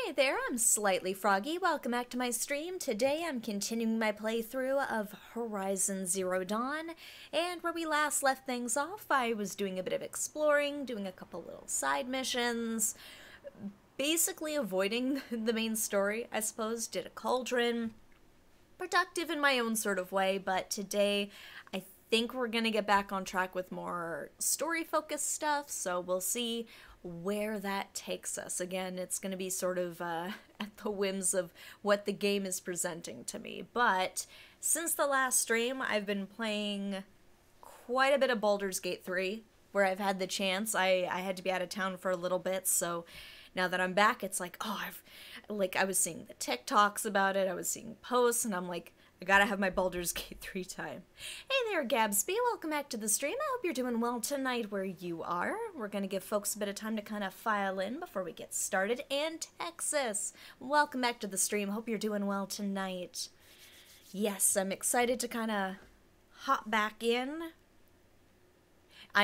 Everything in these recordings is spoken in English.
Hey there, I'm Slightly Froggy. Welcome back to my stream. Today I'm continuing my playthrough of Horizon Zero Dawn, and where we last left things off, I was doing a bit of exploring, doing a couple little side missions, basically avoiding the main story, I suppose. Did a cauldron. Productive in my own sort of way, but today I think we're gonna get back on track with more story-focused stuff, so we'll see where that takes us. Again, it's going to be sort of at the whims of what the game is presenting to me. But since the last stream, I've been playing quite a bit of Baldur's Gate 3, where I've had the chance. I had to be out of town for a little bit, so now that I'm back, it's like, oh, I was seeing the TikToks about it, I was seeing posts, and I'm like, I gotta have my Baldur's Gate 3 time. Hey there, Gabsby. Welcome back to the stream. I hope you're doing well tonight where you are. We're gonna give folks a bit of time to kind of file in before we get started. And Texas, welcome back to the stream. Hope you're doing well tonight. Yes, I'm excited to kind of hop back in. I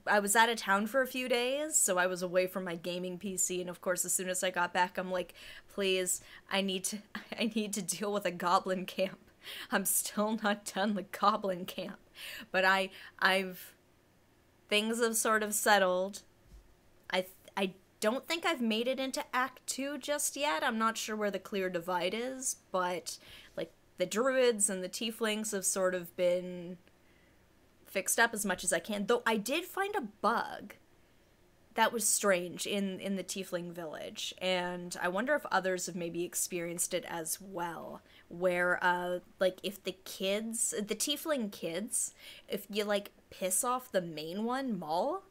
was out of town for a few days, so I was away from my gaming PC, and of course, as soon as I got back, I'm like, please, I need to deal with a goblin camp. I'm still not done with goblin camp. But things have sort of settled. I don't think I've made it into Act 2 just yet. I'm not sure where the clear divide is, but, like, the druids and the tieflings have sort of been fixed up as much as I can, though I did find a bug that was strange in the tiefling village, and I wonder if others have maybe experienced it as well, where like if the tiefling kids, if you like piss off the main one, Maul,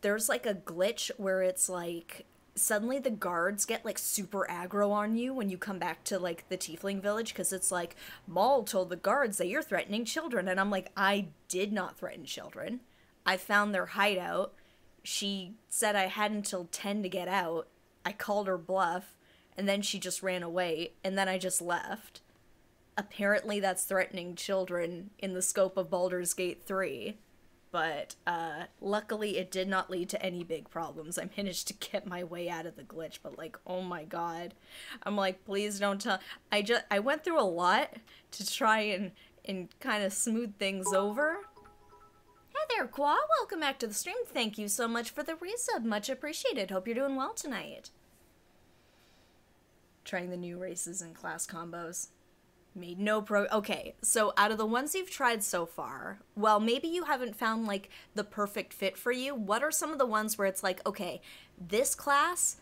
there's like a glitch where it's like suddenly the guards get like super aggro on you when you come back to like the tiefling village, because it's like, Maul told the guards that you're threatening children, and I'm like, I did not threaten children. I found their hideout. She said I had until 10 to get out. I called her bluff, and then she just ran away, and then I just left. Apparently that's threatening children in the scope of Baldur's Gate 3. But, luckily it did not lead to any big problems. I managed to get my way out of the glitch, but like, oh my god. I'm like, please don't tell. I went through a lot to try and kind of smooth things over. Hey there, Qua. Welcome back to the stream. Thank you so much for the resub. Much appreciated. Hope you're doing well tonight. Trying the new races and class combos. Made no okay, so out of the ones you've tried so far, well, maybe you haven't found, like, the perfect fit for you. What are some of the ones where it's like, okay, this class,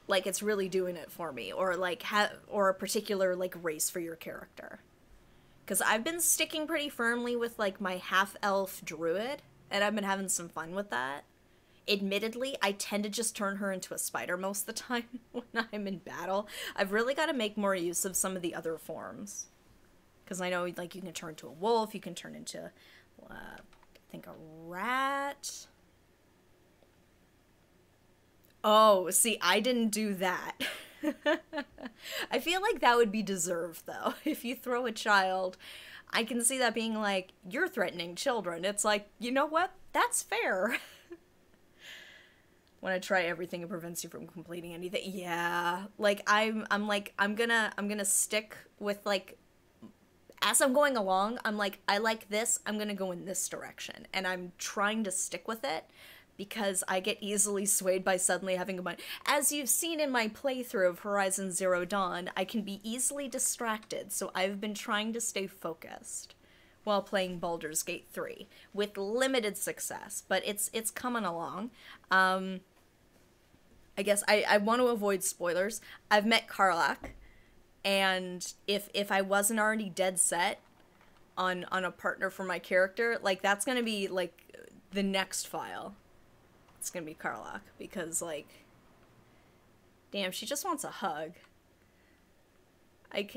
like, it's really doing it for me, or, like, or a particular, like, race for your character? Because I've been sticking pretty firmly with, like, my half-elf druid, and I've been having some fun with that. Admittedly, I tend to just turn her into a spider most of the time when I'm in battle. I've really got to make more use of some of the other forms. Because I know, like, you can turn into a wolf, you can turn into, I think, a rat. Oh, see, I didn't do that. I feel like that would be deserved, though. If you throw a child, I can see that being like, you're threatening children. It's like, you know what? That's fair. When I try everything, it prevents you from completing anything. Yeah, like, I'm gonna stick with, like, as I'm going along, I'm like, I like this, I'm gonna go in this direction, and I'm trying to stick with it, because I get easily swayed by suddenly having a mind. As you've seen in my playthrough of Horizon Zero Dawn, I can be easily distracted, so I've been trying to stay focused while playing Baldur's Gate 3, with limited success, but it's coming along. I guess I want to avoid spoilers. I've met Karlach, and if I wasn't already dead set on a partner for my character, like, that's gonna be, like, the next file. It's gonna be Karlach, because, like, damn, she just wants a hug. I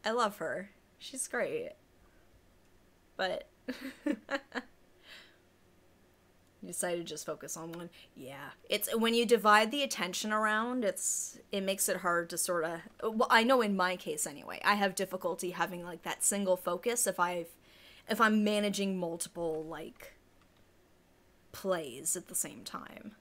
love her. She's great. But you decided to just focus on one. Yeah, it's when you divide the attention around, it makes it hard to sort of, well, I know in my case anyway, I have difficulty having, like, that single focus if I'm managing multiple, like, plays at the same time.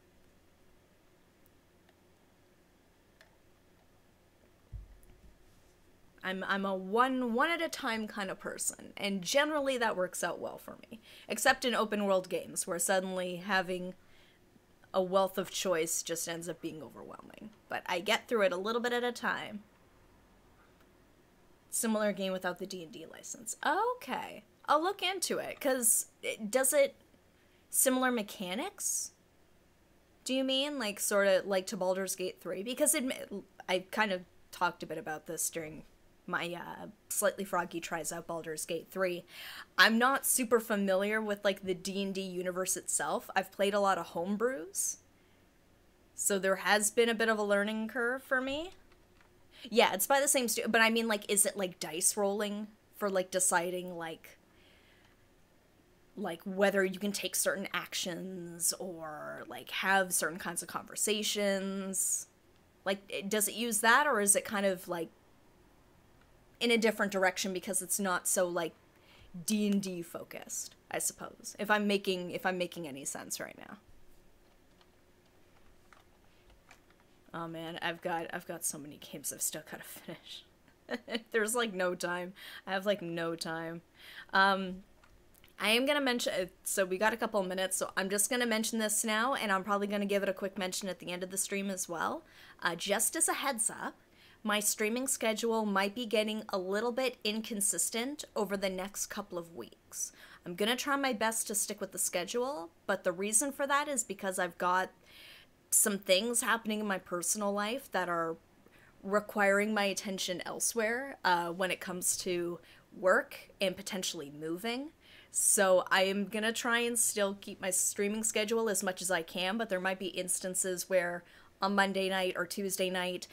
I'm a one at a time kind of person, and generally that works out well for me. Except in open world games, where suddenly having a wealth of choice just ends up being overwhelming. But I get through it a little bit at a time. Similar game without the D&D license. Okay. I'll look into it, because does it... Similar mechanics? Do you mean? Like, sort of like to Baldur's Gate 3? Because I kind of talked a bit about this during my Slightly Froggy Tries Out Baldur's Gate 3. I'm not super familiar with, like, the D&D universe itself. I've played a lot of homebrews. So there has been a bit of a learning curve for me. Yeah, it's by the same studio, but I mean, like, is it, like, dice rolling for, like, deciding, like, whether you can take certain actions or, like, have certain kinds of conversations? Like, does it use that, or is it kind of, like, in a different direction because it's not so, like, D&D focused, I suppose, if I'm making any sense right now. Oh man, I've got so many games I've still gotta finish. There's, like, no time. I have, like, no time. I am gonna mention, so we got a couple of minutes, so I'm just gonna mention this now, and I'm probably gonna give it a quick mention at the end of the stream as well. Just as a heads up, my streaming schedule might be getting a little bit inconsistent over the next couple of weeks. I'm gonna try my best to stick with the schedule, but the reason for that is because I've got some things happening in my personal life that are requiring my attention elsewhere when it comes to work and potentially moving. So I am going to try and still keep my streaming schedule as much as I can, but there might be instances where on Monday night or Tuesday night,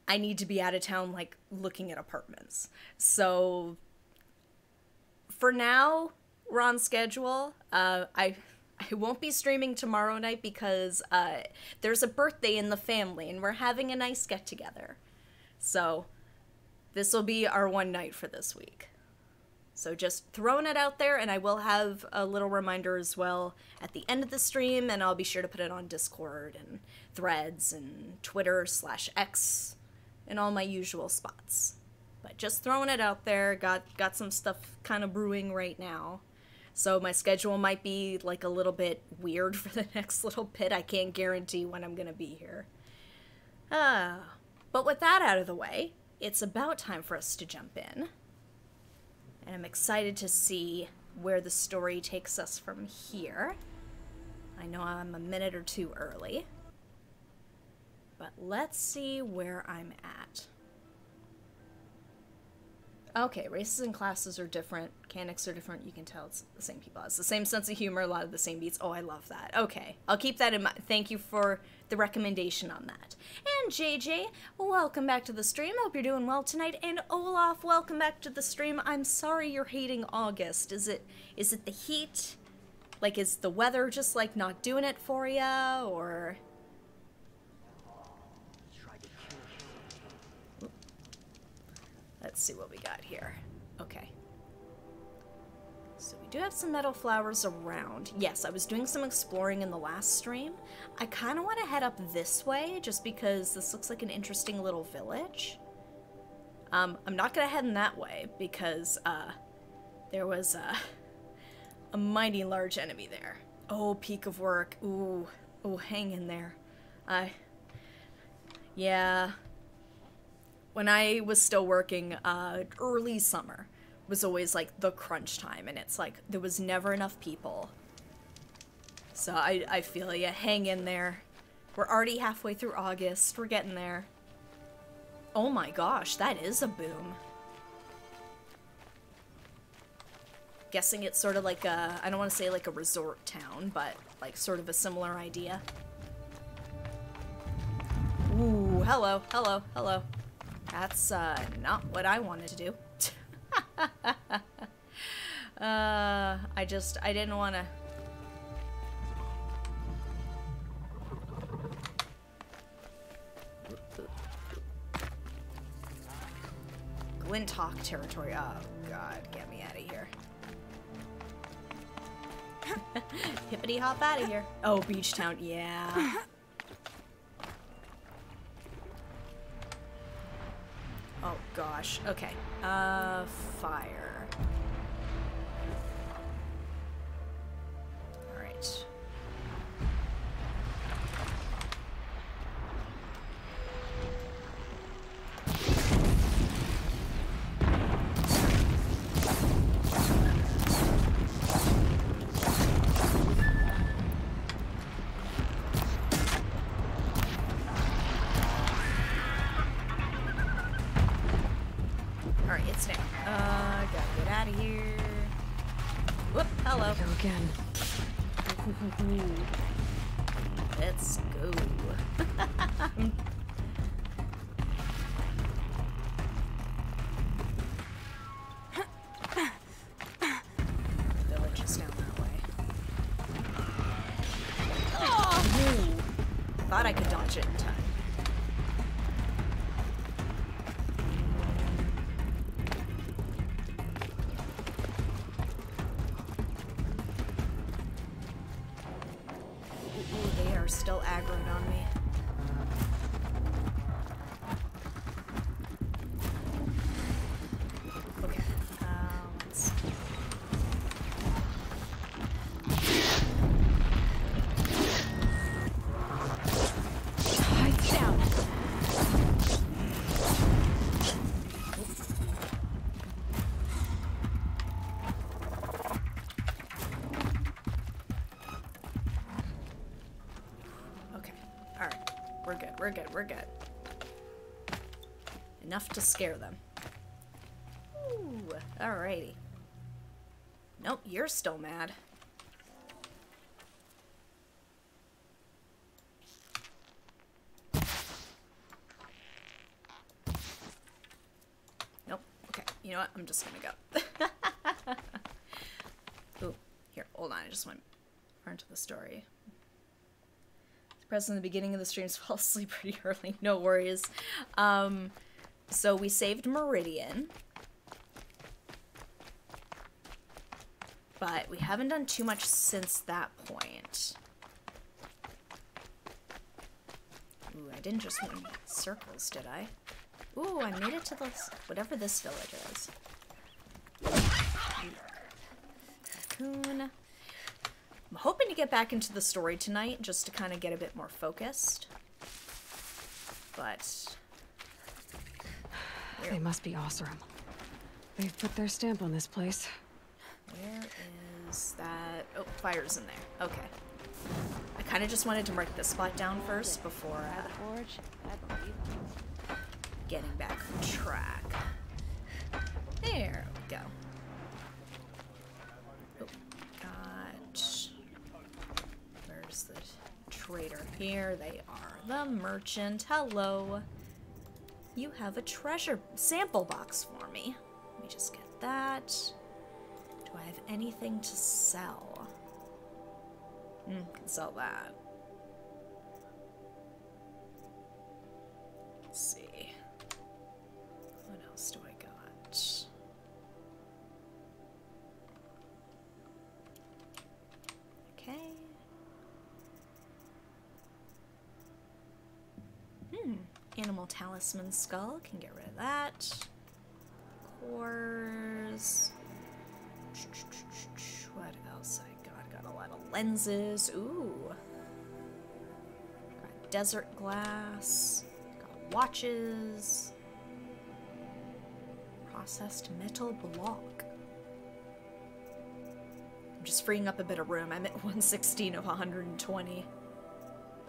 I need to be out of town, like, looking at apartments. So for now, we're on schedule. I won't be streaming tomorrow night because there's a birthday in the family, and we're having a nice get-together. So this will be our one night for this week. So just throwing it out there, and I will have a little reminder as well at the end of the stream, and I'll be sure to put it on Discord and Threads and Twitter/X and all my usual spots. But just throwing it out there, got some stuff kind of brewing right now. So my schedule might be, like, a little bit weird for the next little bit. I can't guarantee when I'm gonna be here. But with that out of the way, it's about time for us to jump in. And I'm excited to see where the story takes us from here. I know I'm a minute or two early. But let's see where I'm at. Okay, races and classes are different. Mechanics are different. You can tell it's the same people. It's the same sense of humor, a lot of the same beats. Oh, I love that. Okay, I'll keep that in mind. Thank you for the recommendation on that. And JJ, welcome back to the stream. Hope you're doing well tonight. And Olaf, welcome back to the stream. I'm sorry you're hating August. Is it the heat? Like, is the weather just, like, not doing it for ya, or... Let's see what we got here. Okay. So we do have some meadow flowers around. Yes, I was doing some exploring in the last stream. I kind of want to head up this way, just because this looks like an interesting little village. I'm not going to head in that way, because, there was, a mighty large enemy there. Oh, peak of work. Ooh. Oh, hang in there. Yeah. When I was still working, early summer was always, like, the crunch time, and it's like, there was never enough people. So I feel ya. Hang in there. We're already halfway through August. We're getting there. Oh my gosh, that is a boom. Guessing it's sort of like a, I don't want to say like a resort town, but like sort of a similar idea. Ooh, hello, hello, hello. That's, not what I wanted to do. I didn't want to... Glinthawk territory. Oh, God, get me out of here. Hippity hop out of here. Oh, Beach Town, yeah. Oh gosh. Okay. Fire. Alright. Alright, it's down. Gotta get out of here. Whoop, hello. Go again. Let's go. Village is down that way. Oh! Thought I could dodge it in time. Ooh, they are still aggroed on me. Okay, let's... Hide down. Okay, alright. We're good, we're good, we're good. Enough to scare them. Ooh, alrighty. Nope, you're still mad. Nope. Okay, you know what? I'm just gonna go. Ooh, here, hold on. I just went far into the story. Present in the beginning of the streams, fall asleep pretty early. No worries. So we saved Meridian. But we haven't done too much since that point. Ooh, I didn't just win circles, did I? Ooh, I made it to this, whatever this village is. Raccoon. I'm hoping to get back into the story tonight, just to kind of get a bit more focused. But... They must be Oseram. They've put their stamp on this place. Where is that? Oh, fire's in there. Okay. I kind of just wanted to mark this spot down first before getting back on track. There we go. Oh, got... Where's the trader? Here they are. The merchant. Hello. You have a treasure sample box for me. Let me just get that. Do I have anything to sell? Can sell that. Let's see. What else do I got? Okay. Animal talisman skull. Can get rid of that. Cores. What else I got? Got a lot of lenses. Ooh. Got desert glass. Got watches. Processed metal block. I'm just freeing up a bit of room. I'm at 116 of 120.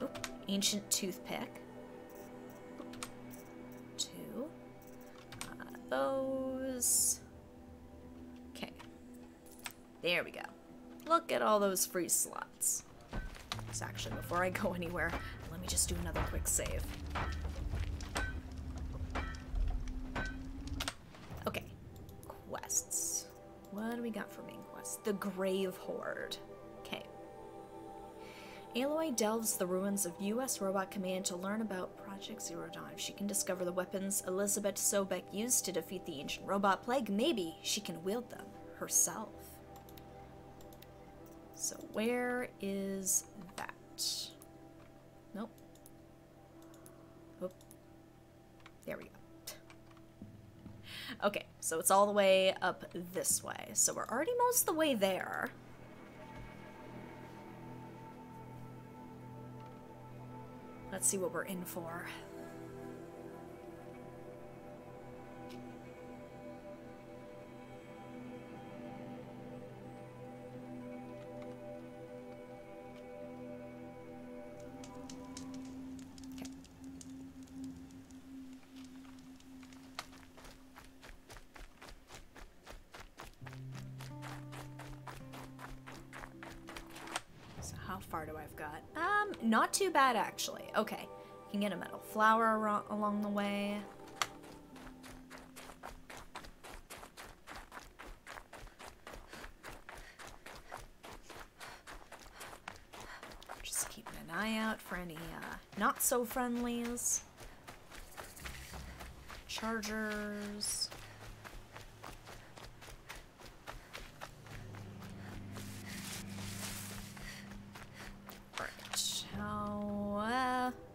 Oop. Ancient toothpick. Two. Those. Okay. There we go. Look at all those free slots. So actually, before I go anywhere, let me just do another quick save. Okay. Quests. What do we got for main quests? The Grave Horde. Okay. Aloy delves the ruins of U.S. Robot Command to learn about Project Zero Dawn. If she can discover the weapons Elizabeth Sobek used to defeat the ancient robot plague, maybe she can wield them herself. So where is that? Nope. Oh. There we go. Okay, so it's all the way up this way. So we're already most of the way there. Let's see what we're in for. How far do I've got? Not too bad actually. Okay, can get a metal flower along the way. Just keeping an eye out for any not so friendlies. Chargers.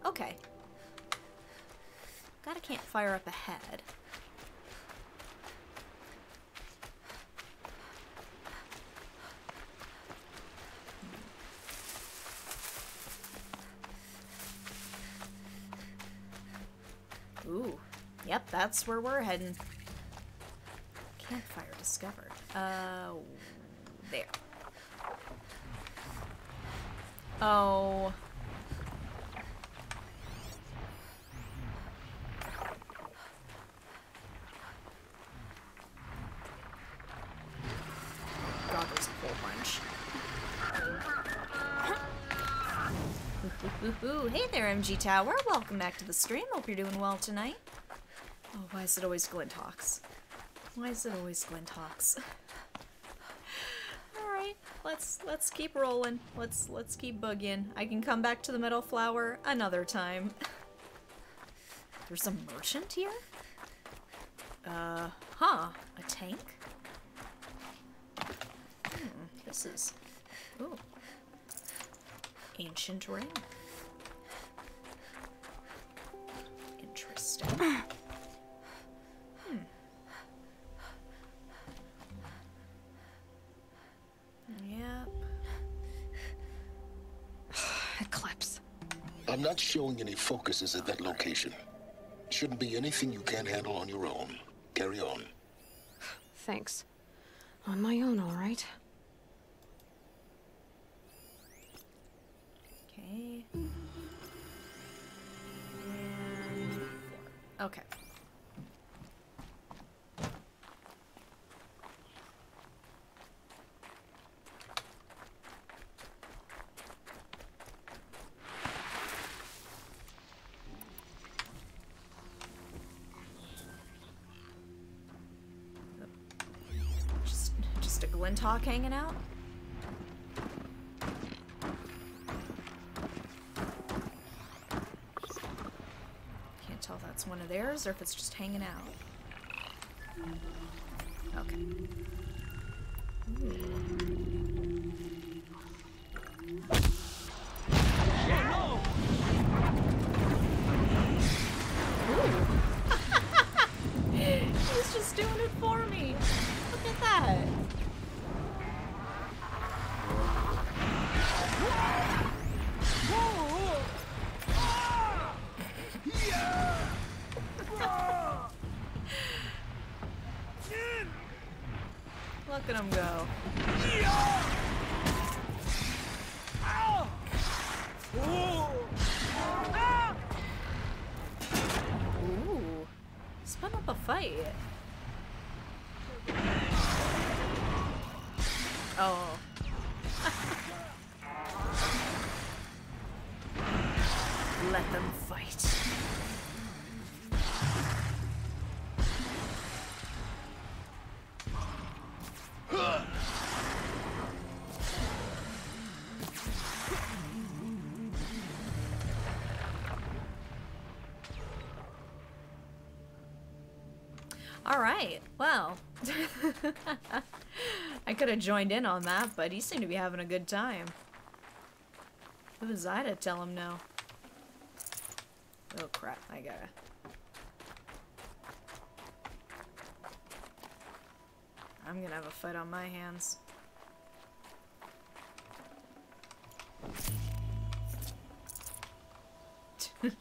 Okay. Got a campfire up ahead. Ooh. Yep, that's where we're heading. Campfire discovered. There. Oh. God, there's a whole bunch. Hey there, MG Tower. Welcome back to the stream. Hope you're doing well tonight. Oh, why is it always Glintox? Why is it always Glintox? Alright, let's keep rolling. Let's keep boogieing. I can come back to the metal flower another time. There's a merchant here? A tank? This is... Ooh. Ancient ring. Interesting. Yep. Eclipse. I'm not showing any focuses at that location. Shouldn't be anything you can't handle on your own. Carry on. Thanks. On my own, all right. Okay. And 4. Okay. Just a Glintock hanging out? Can't tell if that's one of theirs or if it's just hanging out. Okay. He's just doing it for me. Look at that. Look at him go. Ooh. Spun up a fight. Oh. Let them fight. Alright, well. I could have joined in on that, but he seemed to be having a good time. Who was I to tell him no? Oh crap, I gotta... I'm gonna have a fight on my hands. The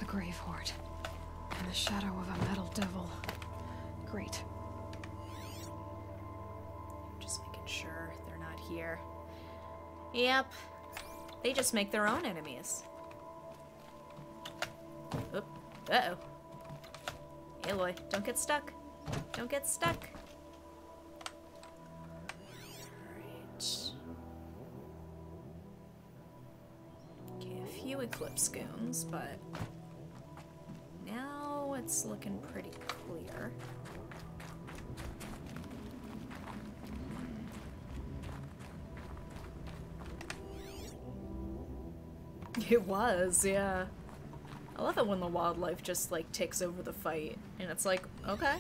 Grave Horde. In the shadow of a metal devil. Great. Just making sure they're not here. Yep. They just make their own enemies. Oop. Uh-oh. Aloy, don't get stuck. Don't get stuck. Alright. Okay, a few Eclipse goons, but now it's looking pretty clear. It was, yeah. I love it when the wildlife just, like, takes over the fight. And it's like, okay.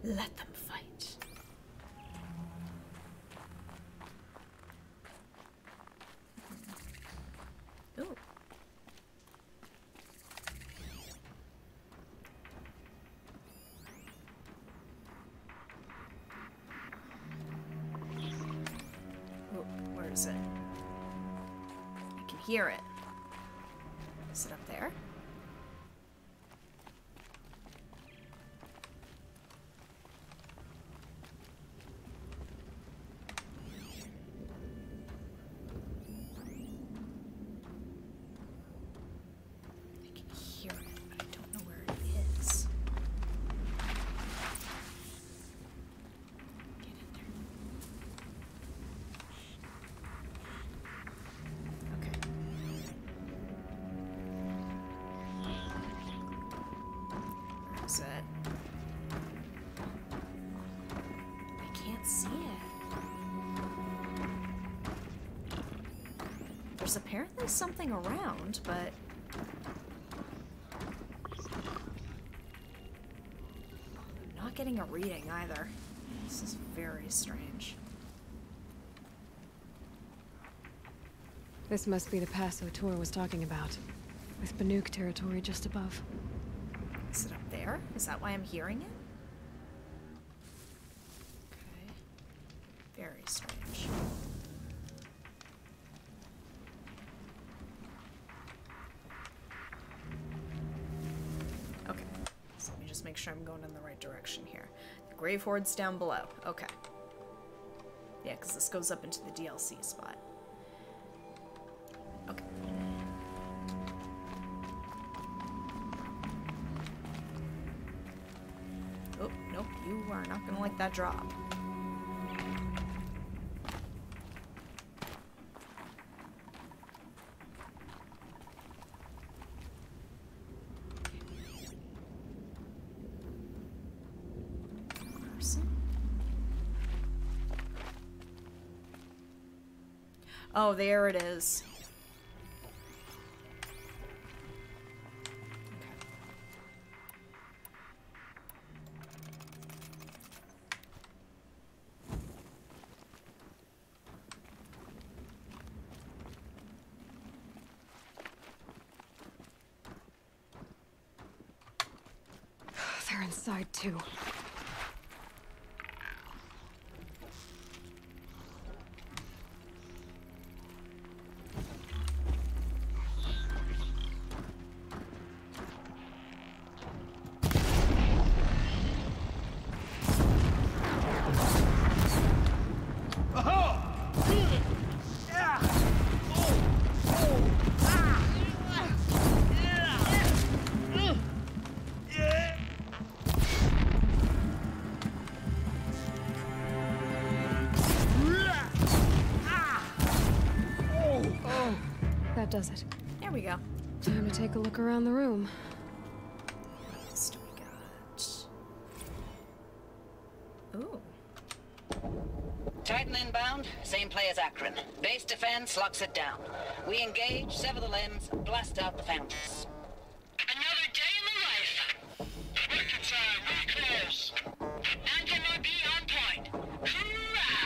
Let them fight. Ooh. Ooh, where is it? I can hear it. Is it up there? I can hear it, but I don't know where it is. Get in there. Okay. Where is it? I can't see it. There's apparently something around, but I'm not getting a reading either. This is very strange. This must be the pass O'Tor was talking about. With Banuk territory just above. Is it up there? Is that why I'm hearing it? Okay. Very strange. Okay. So let me just make sure I'm going in the right direction here. The Grave Horde's down below. Okay. Yeah, because this goes up into the DLC spot. Okay. Oh, nope, you are not gonna like that drop. Person? Oh, there it is. They're inside too. That does it. There we go. Time to take a look around the room. What else do we got? Ooh. Titan inbound, same play as Akron. Base defense locks it down. We engage, sever the limbs, blast out the fountains. Another day in the life. Working time, we're close. Anti-MRB on point. Hoorah!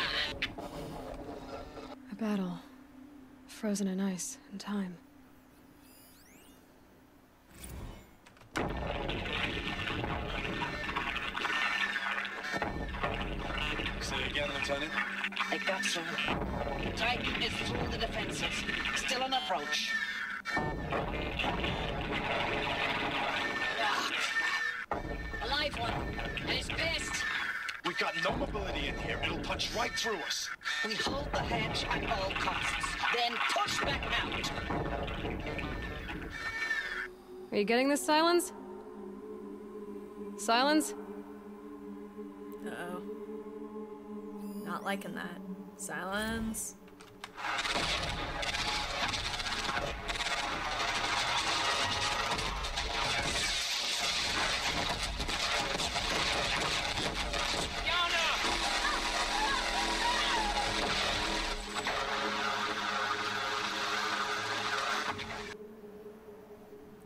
A battle frozen in ice and time. Say it again, Lieutenant. They got through. Titan is through the defenses. Still on approach. Ah, crap. A live one. And he's pissed. We've got no mobility in here. It'll punch right through us. We hold the hedge at all costs. Then push back out. Are you getting this, Silence? Silence? Uh-oh. Not liking that. Silence.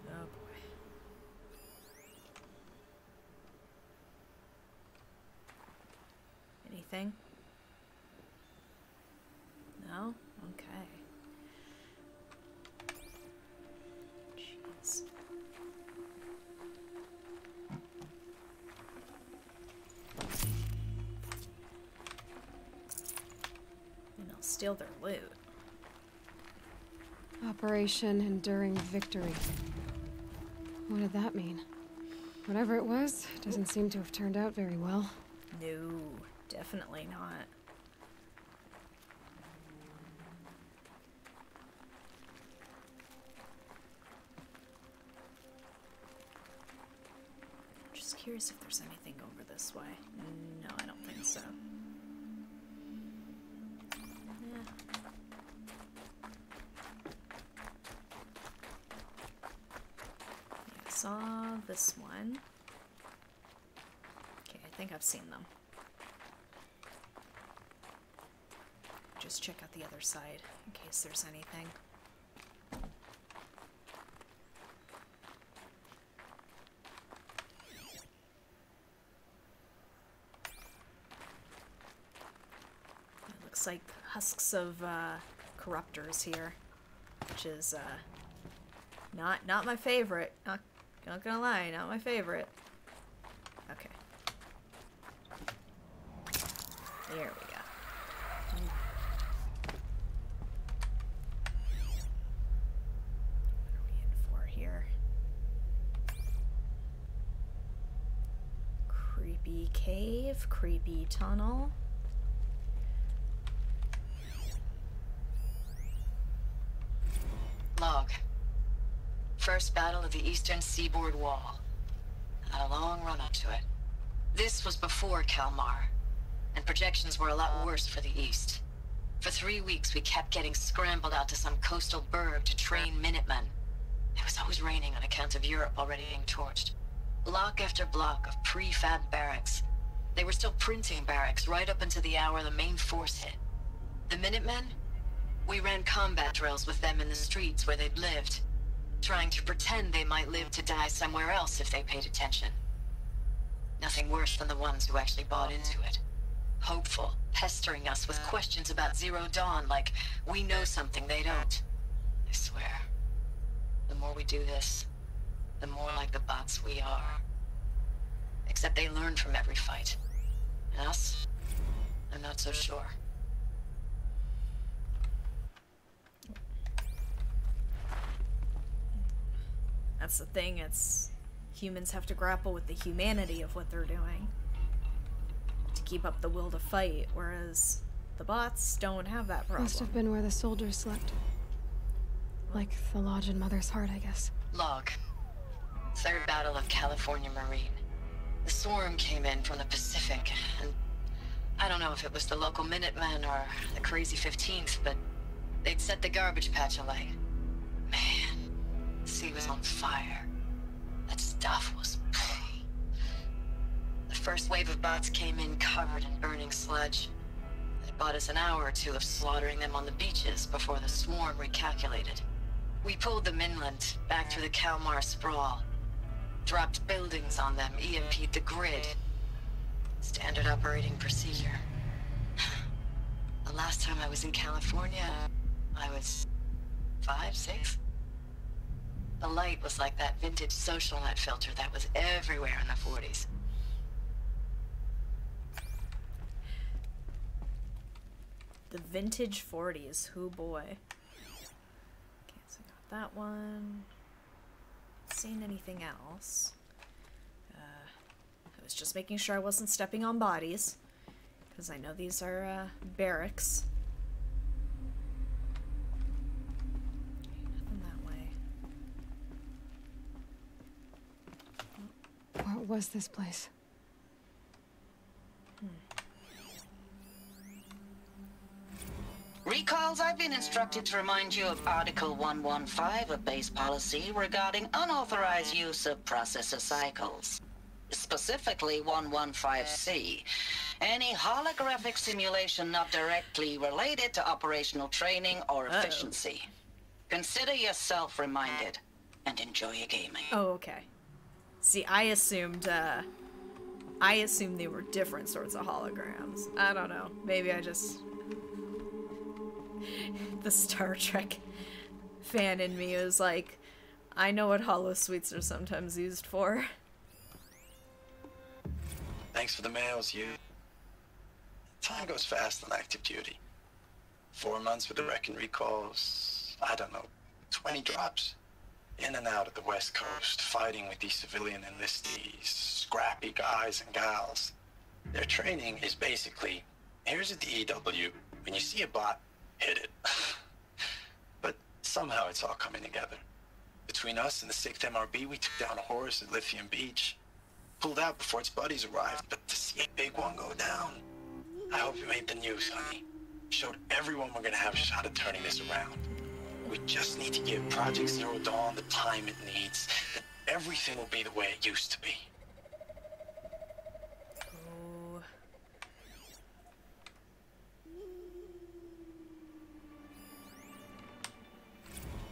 Oh boy. Anything? No? Okay. Jeez. And I'll steal their loot. Operation Enduring Victory. What did that mean? Whatever it was, doesn't seem to have turned out very well. No, definitely not. Just curious if there's anything over this way. No, I don't think so. Yeah. I saw this one. Okay, I think I've seen them. Just check out the other side in case there's anything. It looks like husks of corruptors here, which is not my favorite. Not gonna lie, not my favorite. Okay. There we go. What are we in for here? Creepy cave, creepy tunnel. Log. First battle of the Eastern Seaboard Wall. Had a long run up to it. This was before Kalmar, and projections were a lot worse for the East. For 3 weeks, we kept getting scrambled out to some coastal burg to train Minutemen. It was always raining on account of Europe already being torched. Block after block of prefab barracks. They were still printing barracks right up until the hour the main force hit. The Minutemen? We ran combat drills with them in the streets where they'd lived, trying to pretend they might live to die somewhere else if they paid attention. Nothing worse than the ones who actually bought into it. Hopeful, pestering us with questions about Zero Dawn like we know something they don't. I swear, the more we do this, the more like the bots we are. Except they learn from every fight. And us? I'm not so sure. That's the thing, it's humans have to grapple with the humanity of what they're doing to keep up the will to fight, whereas the bots don't have that problem. Must have been where the soldiers slept. Like the lodge in Mother's Heart, I guess. Log. Third Battle of California Marine. The swarm came in from the Pacific, and I don't know if it was the local Minutemen or the crazy 15th, but they'd set the garbage patch alight. Man, the sea was on fire. That stuff was... The first wave of bots came in covered in burning sludge. It bought us an hour or two of slaughtering them on the beaches before the swarm recalculated. We pulled them inland, back through the Kalmar sprawl. Dropped buildings on them, EMP'd the grid. Standard operating procedure. The last time I was in California, I was 5, 6? The light was like that vintage social net filter that was everywhere in the 40s. The vintage 40s. Who boy. Okay, so I got that one. Seen anything else? I was just making sure I wasn't stepping on bodies, because I know these are barracks. Okay, nothing that way. What was this place? Recalls, I've been instructed to remind you of Article 115 of base policy regarding unauthorized use of processor cycles. Specifically 115C. Any holographic simulation not directly related to operational training or efficiency. Consider yourself reminded and enjoy your gaming. Oh, okay. See, I assumed they were different sorts of holograms. I don't know. Maybe I just... The Star Trek fan in me was like, I know what holosuites are sometimes used for. Thanks for the mails, you. Time goes fast on active duty. 4 months with the wreck and recalls, I don't know, 20 drops. In and out of the West Coast, fighting with these civilian enlistees, scrappy guys and gals. Their training is basically, here's a DEW, when you see a bot, hit it. But somehow it's all coming together. Between us and the 6th MRB, we took down a horse at Lithium Beach. Pulled out before its buddies arrived, but to see a big one go down. I hope you made the news, honey. Showed everyone we're gonna have a shot at turning this around. We just need to give Project Zero Dawn the time it needs, then everything will be the way it used to be. Oh.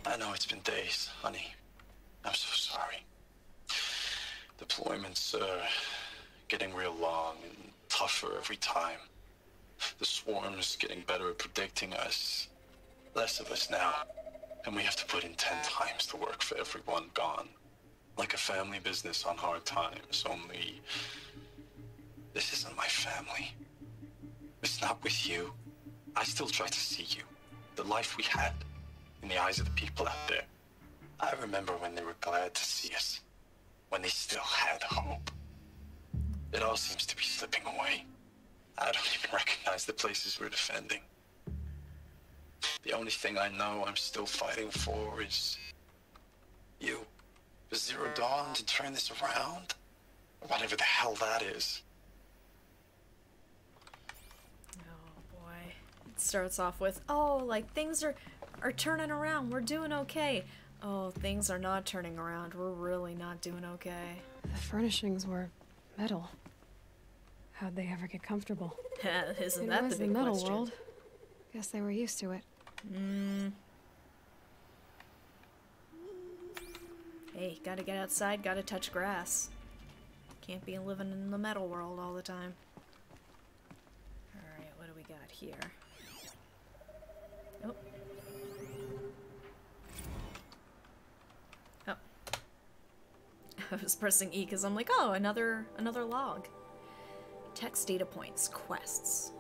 I know it's been days, honey. I'm so sorry. Deployments are getting real long and tougher every time. The swarm's getting better at predicting us. Less of us now. And we have to put in 10 times the work for everyone gone. Like a family business on hard times, only... This isn't my family. It's not with you. I still try to see you. The life we had. In the eyes of the people out there. I remember when they were glad to see us. When they still had hope. It all seems to be slipping away. I don't even recognize the places we're defending. The only thing I know I'm still fighting for is... you. For Zero Dawn to turn this around? Or whatever the hell that is. Oh boy. It starts off with, oh, like things are turning around. We're doing okay. Oh, things are not turning around. We're really not doing okay. The furnishings were metal. How'd they ever get comfortable? Isn't It that was the big metal question? world. Guess they were used to it. Hey, gotta get outside, gotta touch grass. Can't be living in the metal world all the time. Alright, what do we got here? Oh. Oh. I was pressing E because I'm like, oh, another log. Text data points, quests.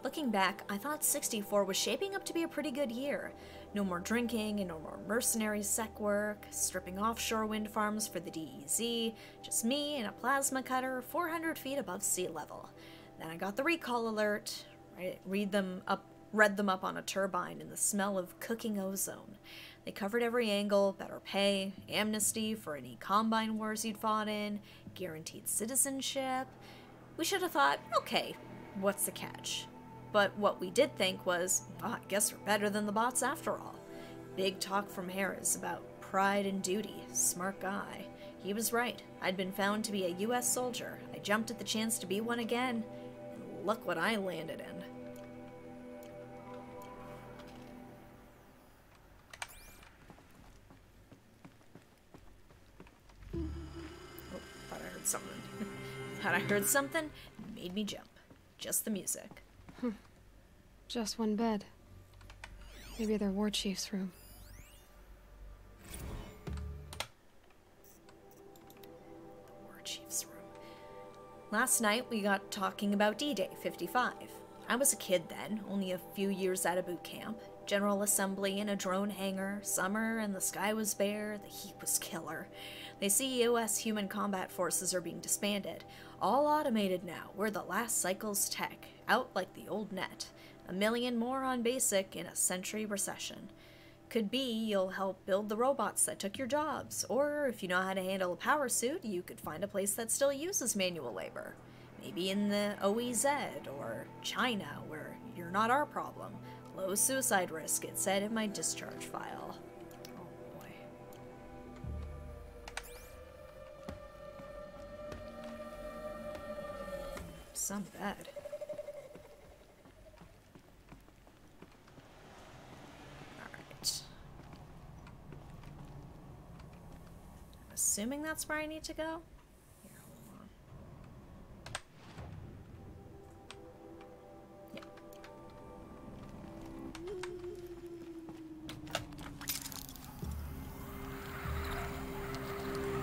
Looking back, I thought 64 was shaping up to be a pretty good year. No more drinking and no more mercenary sec work, stripping offshore wind farms for the DEZ, just me and a plasma cutter 400 feet above sea level. Then I got the recall alert, read them up on a turbine, and the smell of cooking ozone. They covered every angle, better pay, amnesty for any Combine wars you'd fought in, guaranteed citizenship. We should have thought, okay, what's the catch? But what we did think was, oh, I guess we're better than the bots after all. Big talk from Harris about pride and duty. Smart guy. He was right. I'd been found to be a US soldier. I jumped at the chance to be one again. And look what I landed in. Oh, thought I heard something. Thought I heard something. Made me jump. Just the music. Just one bed. Maybe their war chief's room. Last night we got talking about D-Day 55. I was a kid then, only a few years out of boot camp. General assembly in a drone hangar, summer and the sky was bare, the heat was killer. They see US human combat forces are being disbanded. All automated now, we're the last cycle's tech, out like the old net. 1 million more on basic in a century recession. Could be you'll help build the robots that took your jobs, or if you know how to handle a power suit, you could find a place that still uses manual labor. Maybe in the OEZ, or China, where you're not our problem. Low suicide risk, it said in my discharge file. Oh boy. Some bed. Alright. I'm assuming that's where I need to go? Here, hold on. Yeah.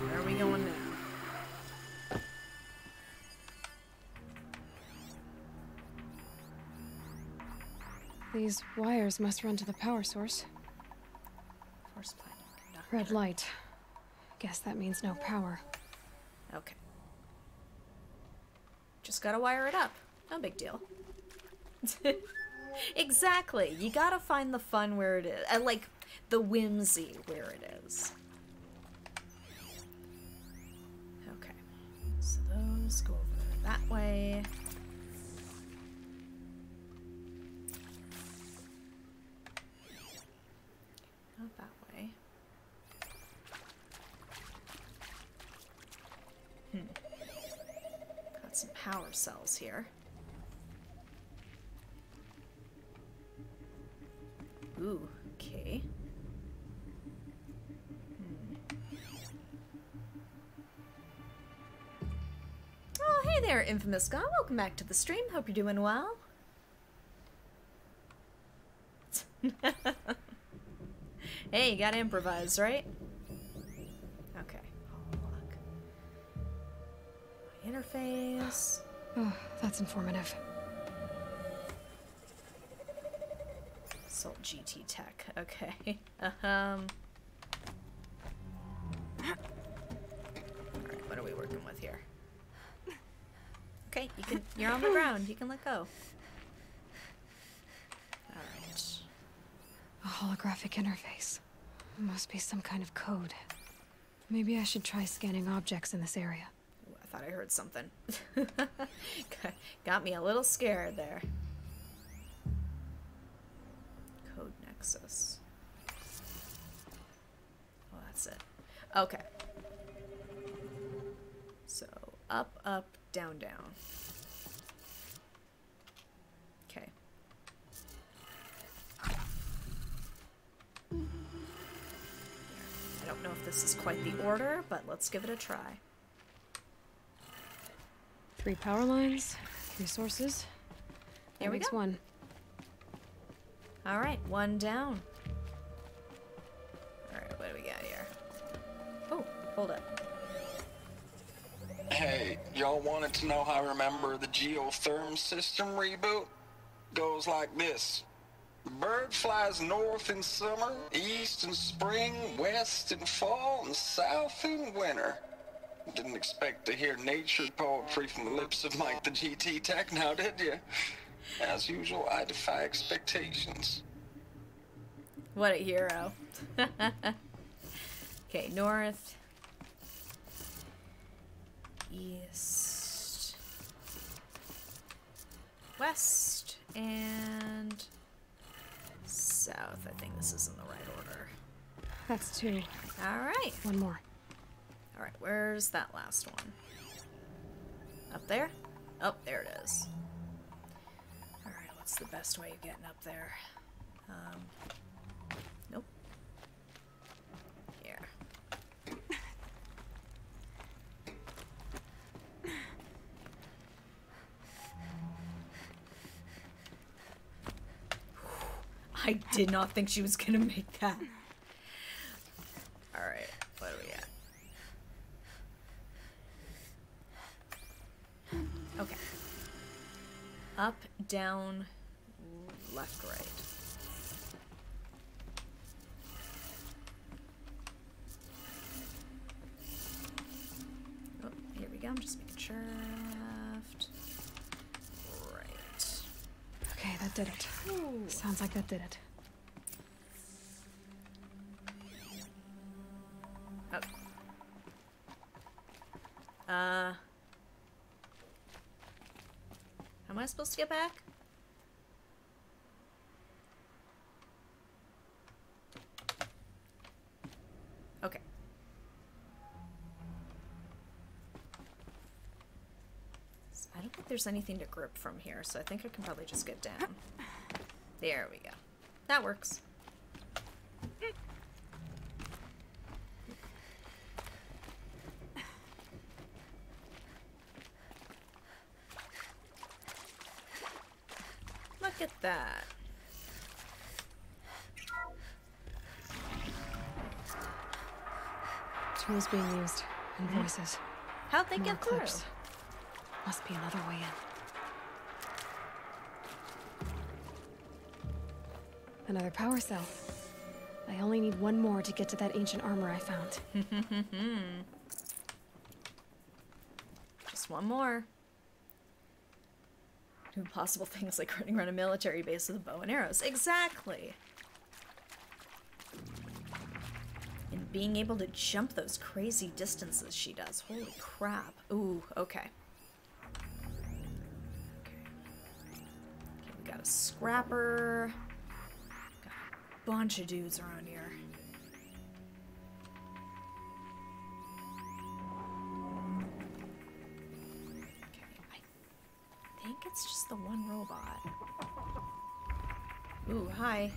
Where are we going now? These wires must run to the power source. Force platinum conductor. Red light. Guess that means no power. Okay. Just gotta wire it up. No big deal. Exactly. You gotta find the fun where it is. I like the whimsy where it is. Okay. So those go over that way. Not that way. Got some power cells here. Ooh, okay. Oh, hey there, Infamous Scott. Welcome back to the stream. Hope you're doing well. Hey, you gotta improvise, right? Okay. Oh, look. Interface. Oh, that's informative. Assault GT Tech. Okay. Alright, what are we working with here? Okay, you're on the ground. You can let go. Alright. A holographic interface. Must be some kind of code. Maybe I should try scanning objects in this area. Ooh, I thought I heard something. Got me a little scared there. Code Nexus. Oh, that's it. Okay. So, up, up, down, down. Okay. I don't know if this is quite the order, but let's give it a try. 3 power lines, 3 sources. Here we Makes go. 1. Alright, 1 down. Alright, what do we got here? Oh, hold up. Hey, y'all wanted to know how I remember the geotherm system reboot? Goes like this. The bird flies north in summer, east in spring, west in fall, and south in winter. Didn't expect to hear nature poetry from the lips of Mike the GT Tech now, did you? As usual, I defy expectations. What a hero. Okay, north. East. West. And south. I think this is in the right order. That's 2. Alright. 1 more. Alright, where's that last one? Up there? Oh, there it is. Alright, what's the best way of getting up there? Nope. Here. I did not think she was gonna make that. Alright, what are we at? Up, down, left, right. Oh, here we go. I'm just making sure. Left, right. Okay, that did it. Ooh. Sounds like that did it. Oh. How am I supposed to get back? Okay. So I don't think there's anything to grip from here, so I think I can probably just get down. There we go. That works. Look at that. Tools being used and voices. How'd they More get through? clips. Must be another way in. Another power cell. I only need one more to get to that ancient armor I found. Just one more. Do possible things like running around a military base with a bow and arrows. Exactly. And being able to jump those crazy distances she does. Holy crap. Ooh, okay. Okay, we got a scrapper. Got a bunch of dudes around here. I think it's just the one robot. Ooh, hi.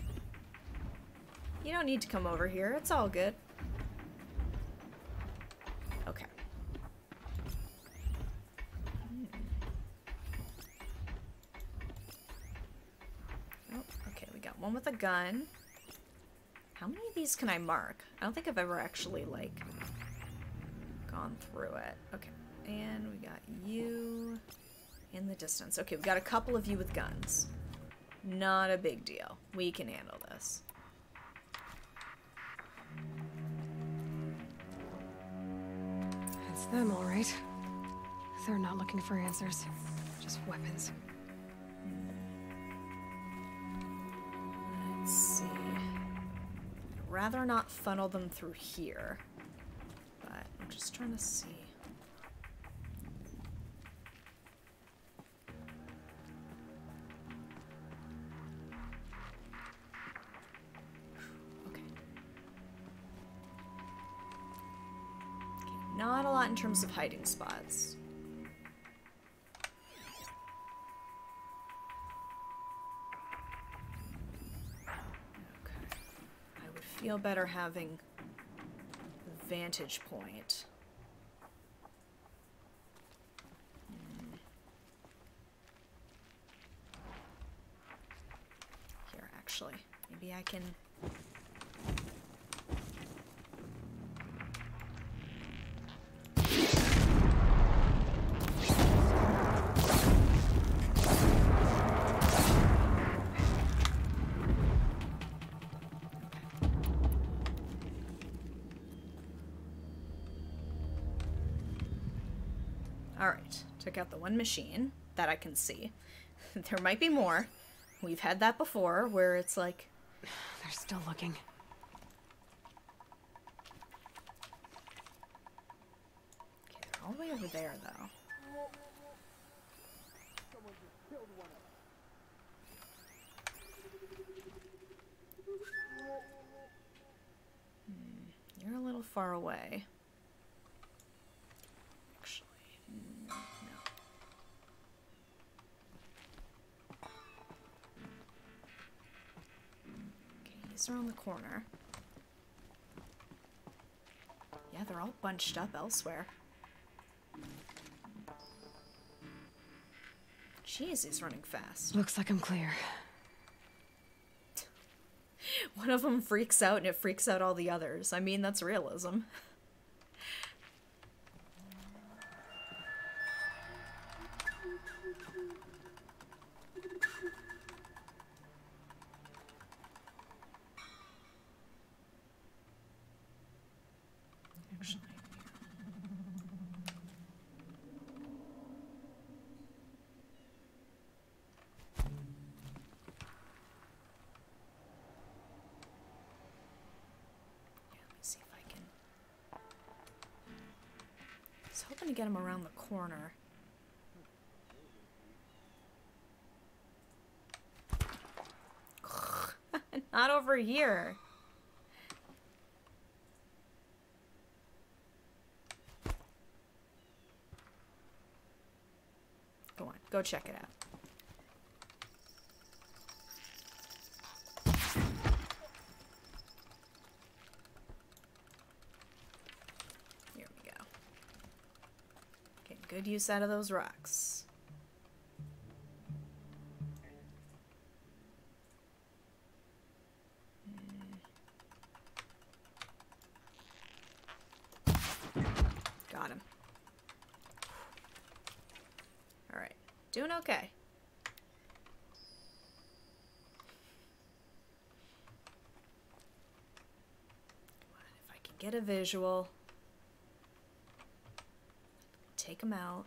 You don't need to come over here. It's all good. Okay. Oh, okay, we got one with a gun. How many of these can I mark? I don't think I've ever actually, like, gone through it. Okay, and we got you in the distance. Okay, we've got a couple of you with guns. Not a big deal. We can handle this. It's them, all right. They're not looking for answers, just weapons. Let's see. I'd rather not funnel them through here, but I'm just trying to see. Okay. Not a lot in terms of hiding spots. Okay. I would feel better having a vantage point. Here, actually. Maybe I can... Alright, took out the one machine that I can see. There might be more. We've had that before, where it's like... They're still looking. Okay, they're all the way over there, though. You're a little far away. Actually, no. Okay, he's around the corner. Yeah, they're all bunched up elsewhere. Jeez, he's running fast. Looks like I'm clear. One of them freaks out and it freaks out all the others. I mean, that's realism. hoping to get him around the corner. Not over here. Go on, go check it out. Here we go. Getting good use out of those rocks. Got him. Alright. Doing okay. Come on, if I can get a visual. Take him out.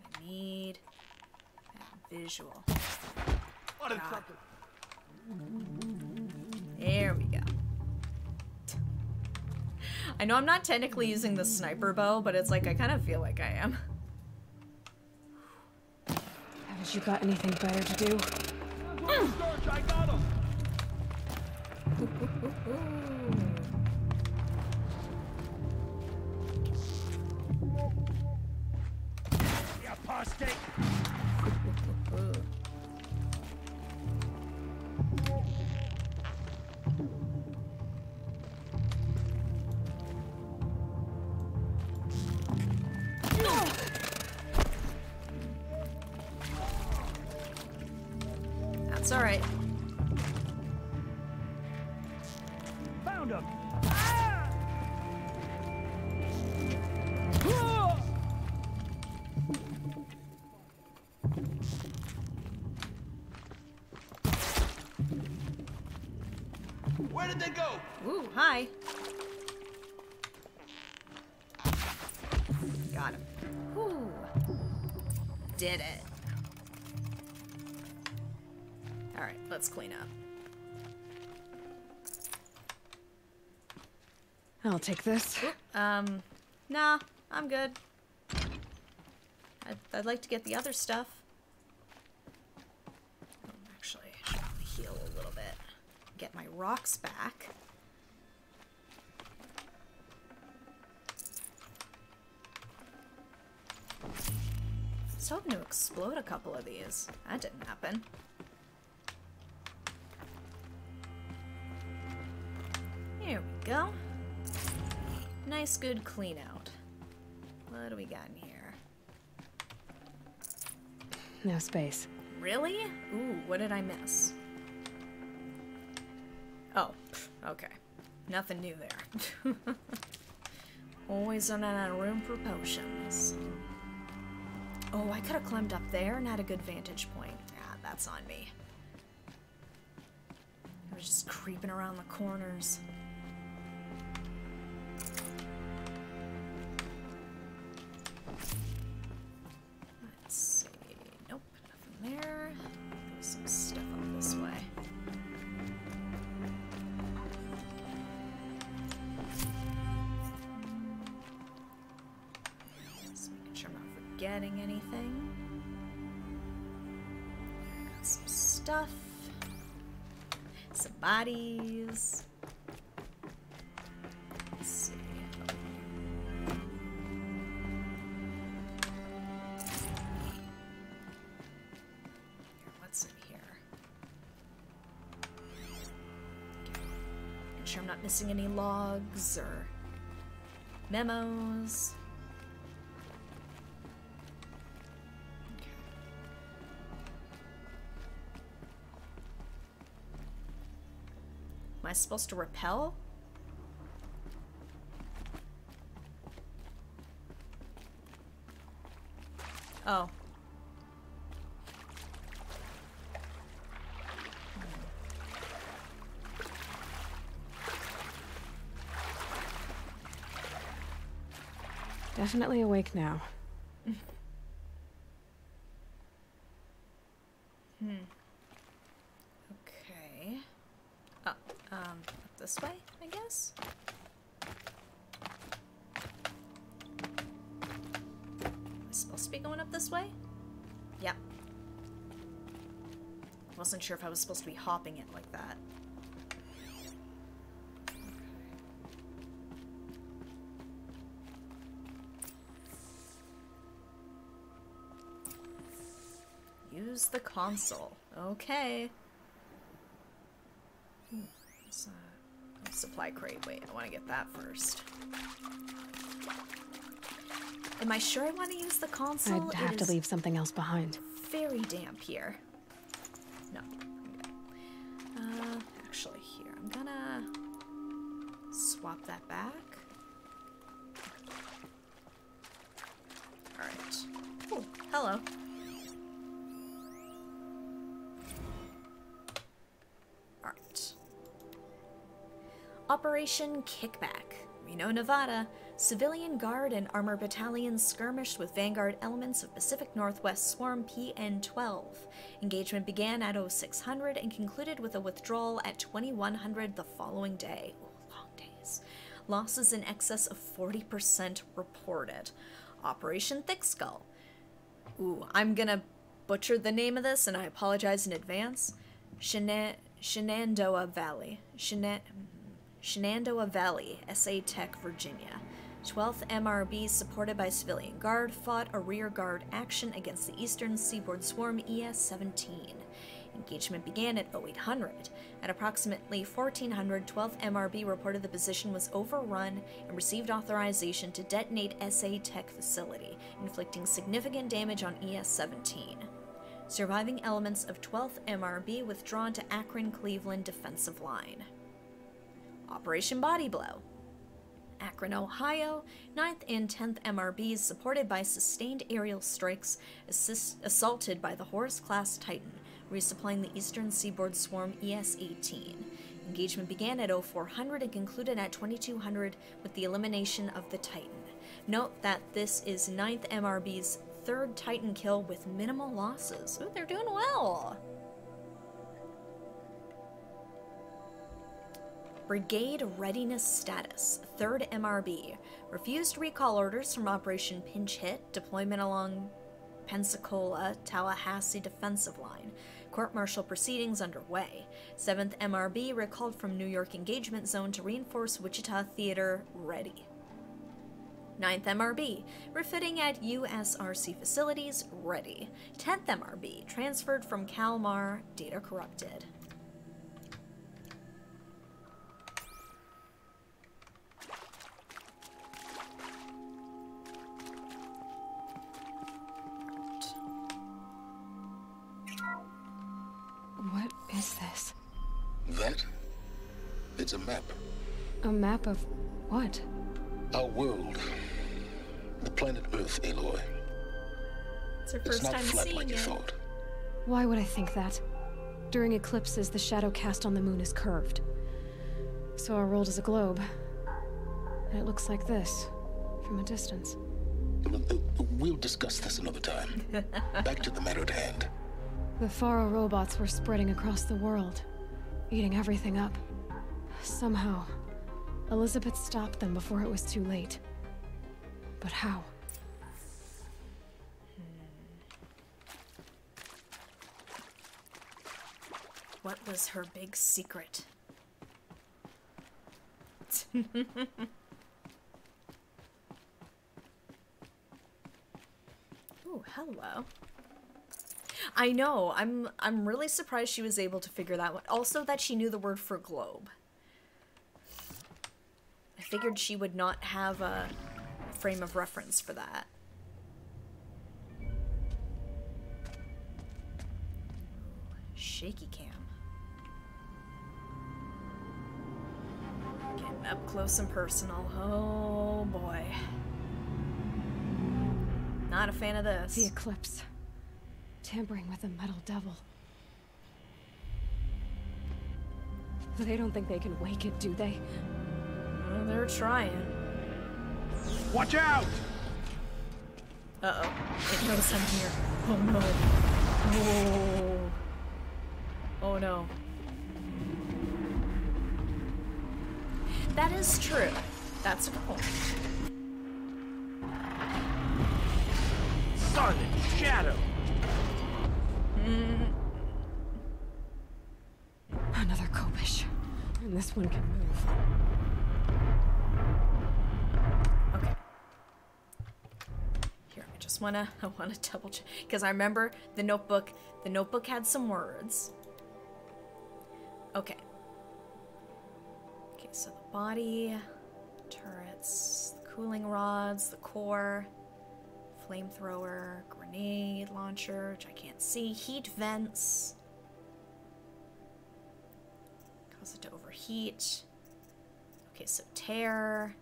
I need a visual. God. There we go. I know I'm not technically using the sniper bow, but it's like I kind of feel like I am. Haven't you got anything better to do? I got him. You apostate. That's alright. Found him. Where did they go? Ooh, hi. Got him. Ooh. Did it. Alright, let's clean up. I'll take this. Nah, I'm good. I'd like to get the other stuff. Actually, I should probably heal a little bit. Get my rocks back. I was hoping to explode a couple of these. That didn't happen. Here we go. Nice, good clean out. What do we got in here? No space. Really? Ooh, what did I miss? Oh, okay. Nothing new there. Always running out of room for potions. Oh, I could have climbed up there and had a good vantage point. Yeah, that's on me. I was just creeping around the corners. Let's see. Nope, nothing there. There's some stuff up this way. Just making sure I'm not forgetting anything. Got some stuff. Some bodies. Let's see. What's in here? Okay. Making sure I'm not missing any logs or memos. Okay. Am I supposed to repel? Oh. Definitely awake now. Okay. Oh, up this way, I guess? this way? Yep. Wasn't sure if I was supposed to be hopping it like that. Use the console. Okay. Supply crate. Wait, I want to get that first. Am I sure I want to use the console? I'd have to leave something else behind. Very damp here. No. Actually, here. I'm gonna swap that back. Alright. Oh, hello. Alright. Operation Kickback. Reno, Nevada. Civilian Guard and Armor Battalions skirmished with Vanguard elements of Pacific Northwest Swarm PN-12. Engagement began at 0600 and concluded with a withdrawal at 2100 the following day. Ooh, long days. Losses in excess of 40% reported. Operation Thick Skull. Ooh, I'm gonna butcher the name of this and I apologize in advance. Shenandoah Valley. Shenandoah Valley, SA Tech, Virginia. 12th MRB, supported by Civilian Guard, fought a rear guard action against the Eastern Seaboard Swarm ES-17. Engagement began at 0800. At approximately 1400, 12th MRB reported the position was overrun and received authorization to detonate SA Tech facility, inflicting significant damage on ES-17. Surviving elements of 12th MRB withdrawn to Akron-Cleveland defensive line. Operation Body Blow. Akron, Ohio, 9th and 10th MRBs, supported by sustained aerial strikes, assaulted by the Horus-class Titan, resupplying the Eastern Seaboard Swarm ES-18. Engagement began at 0400 and concluded at 2200 with the elimination of the Titan. Note that this is 9th MRB's third Titan kill with minimal losses. Ooh, they're doing well! Brigade Readiness Status, 3rd MRB. Refused recall orders from Operation Pinch Hit, deployment along Pensacola, Tallahassee defensive line. Court-martial proceedings underway. 7th MRB recalled from New York engagement zone to reinforce Wichita Theater, ready. 9th MRB, refitting at USRC facilities, ready. 10th MRB, transferred from Kalmar, data corrupted. What is this? That? It's a map. A map of what? Our world. The planet Earth, Aloy. It's her It's first not time flat seeing like you it. thought. Why would I think that? During eclipses, the shadow cast on the moon is curved. So our world is a globe. And it looks like this, from a distance. We'll discuss this another time. Back to the matter at hand. The Faro robots were spreading across the world, eating everything up. Somehow, Elizabeth stopped them before it was too late. But how? What was her big secret? Ooh, hello. I know. I'm really surprised she was able to figure that one. Also that she knew the word for globe. I figured she would not have a frame of reference for that. Shaky cam. Getting up close and personal. Oh boy. Not a fan of this. The eclipse. Tampering with the metal devil. They don't think they can wake it, do they? Well, they're trying. Watch out! Uh-oh. It knows I'm here. Oh no. Oh. Oh no. That is true. That's a good point. sun and shadow. Another Kopish. And this one can move. Okay. Here, I wanna double check. Because I remember the notebook had some words. Okay. Okay, so the body, turrets, the cooling rods, the core, flamethrower, grenade launcher, which I can't see, heat vents, cause it to overheat. Okay, so tear.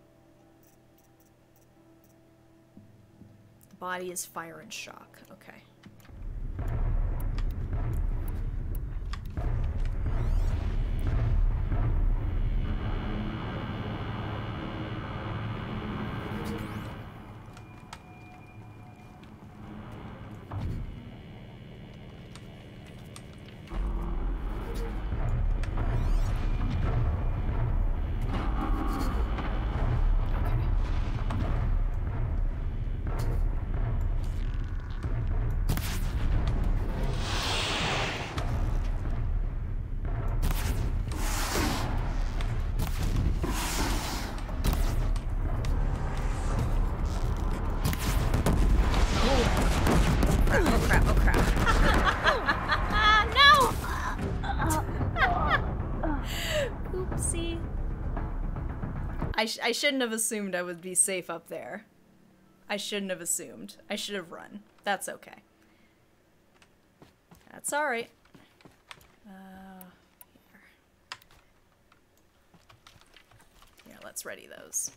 The body is fire and shock. Okay. I shouldn't have assumed I would be safe up there. I shouldn't have assumed. I should have run. That's okay. That's alright. Here, let's ready those.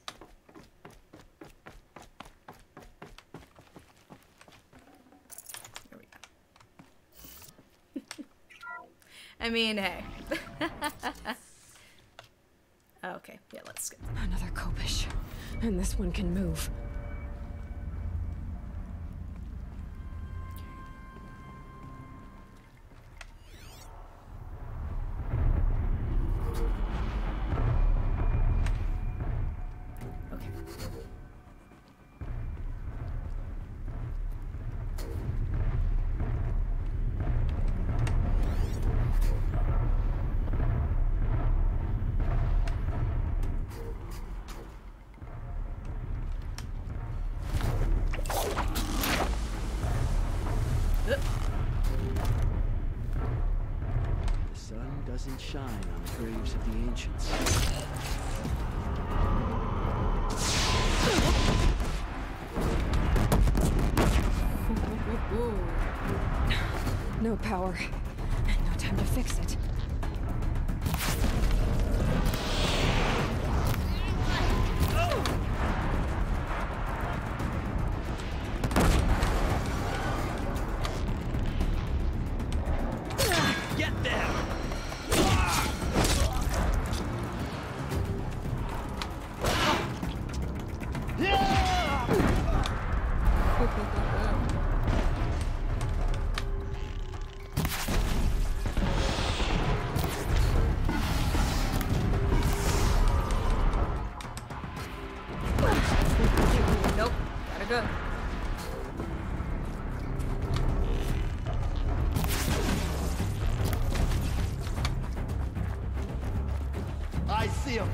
Here we go. I mean, hey. Okay, yeah, let's skip. Another Kopish. And this one can move. Okay. Doesn't shine on the graves of the ancients. No power. And no time to fix it. Get them! Nope, gotta go. I see him.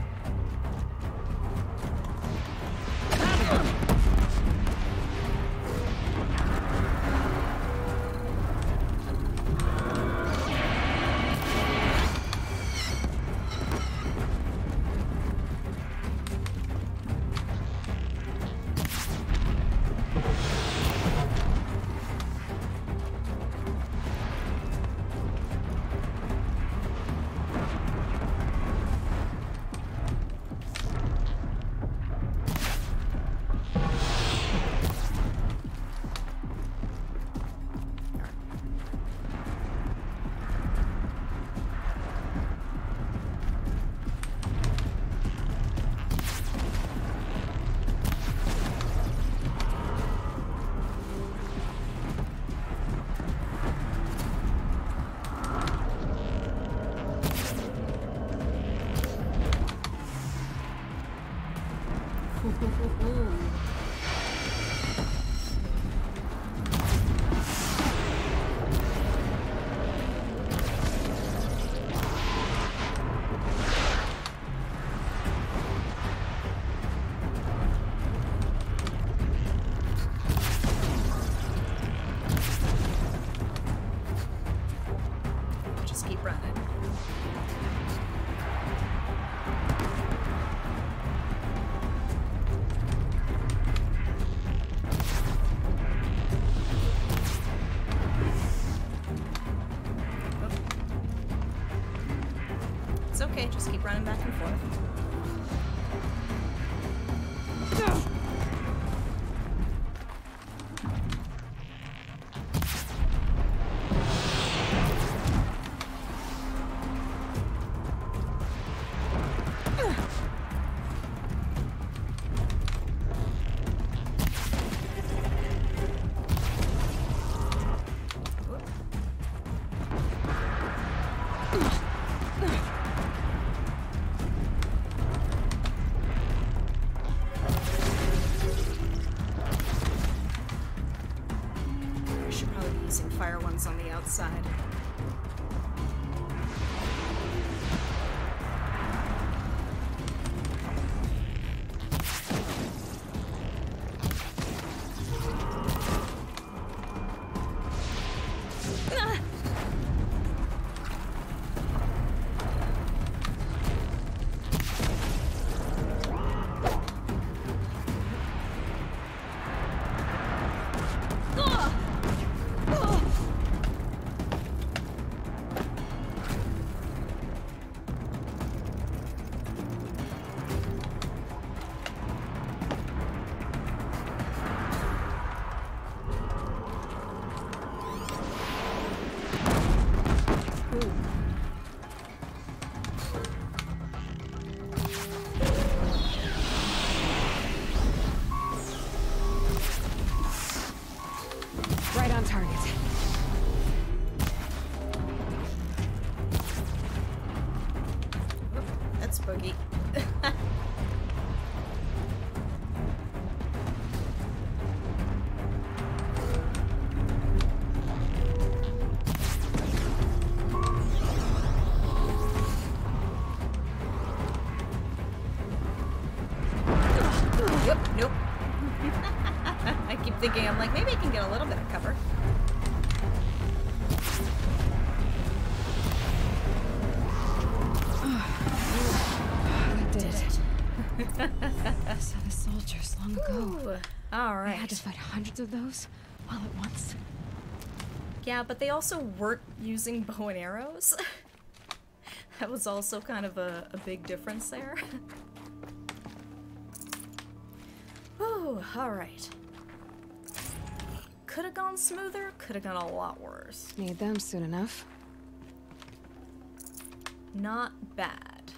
It's okay, just keep running back and forth. On the outside. Right on target. That's Boogie. Nope. I keep thinking, I'm like, maybe I can get a little bit of cover. That did it. I saw the soldiers long ago. Alright. I had to fight hundreds of those all at once. Yeah, but they also weren't using bow and arrows. That was also kind of a big difference there. Oh, alright. Could have gone smoother, could have gone a lot worse. Need them soon enough. Not bad.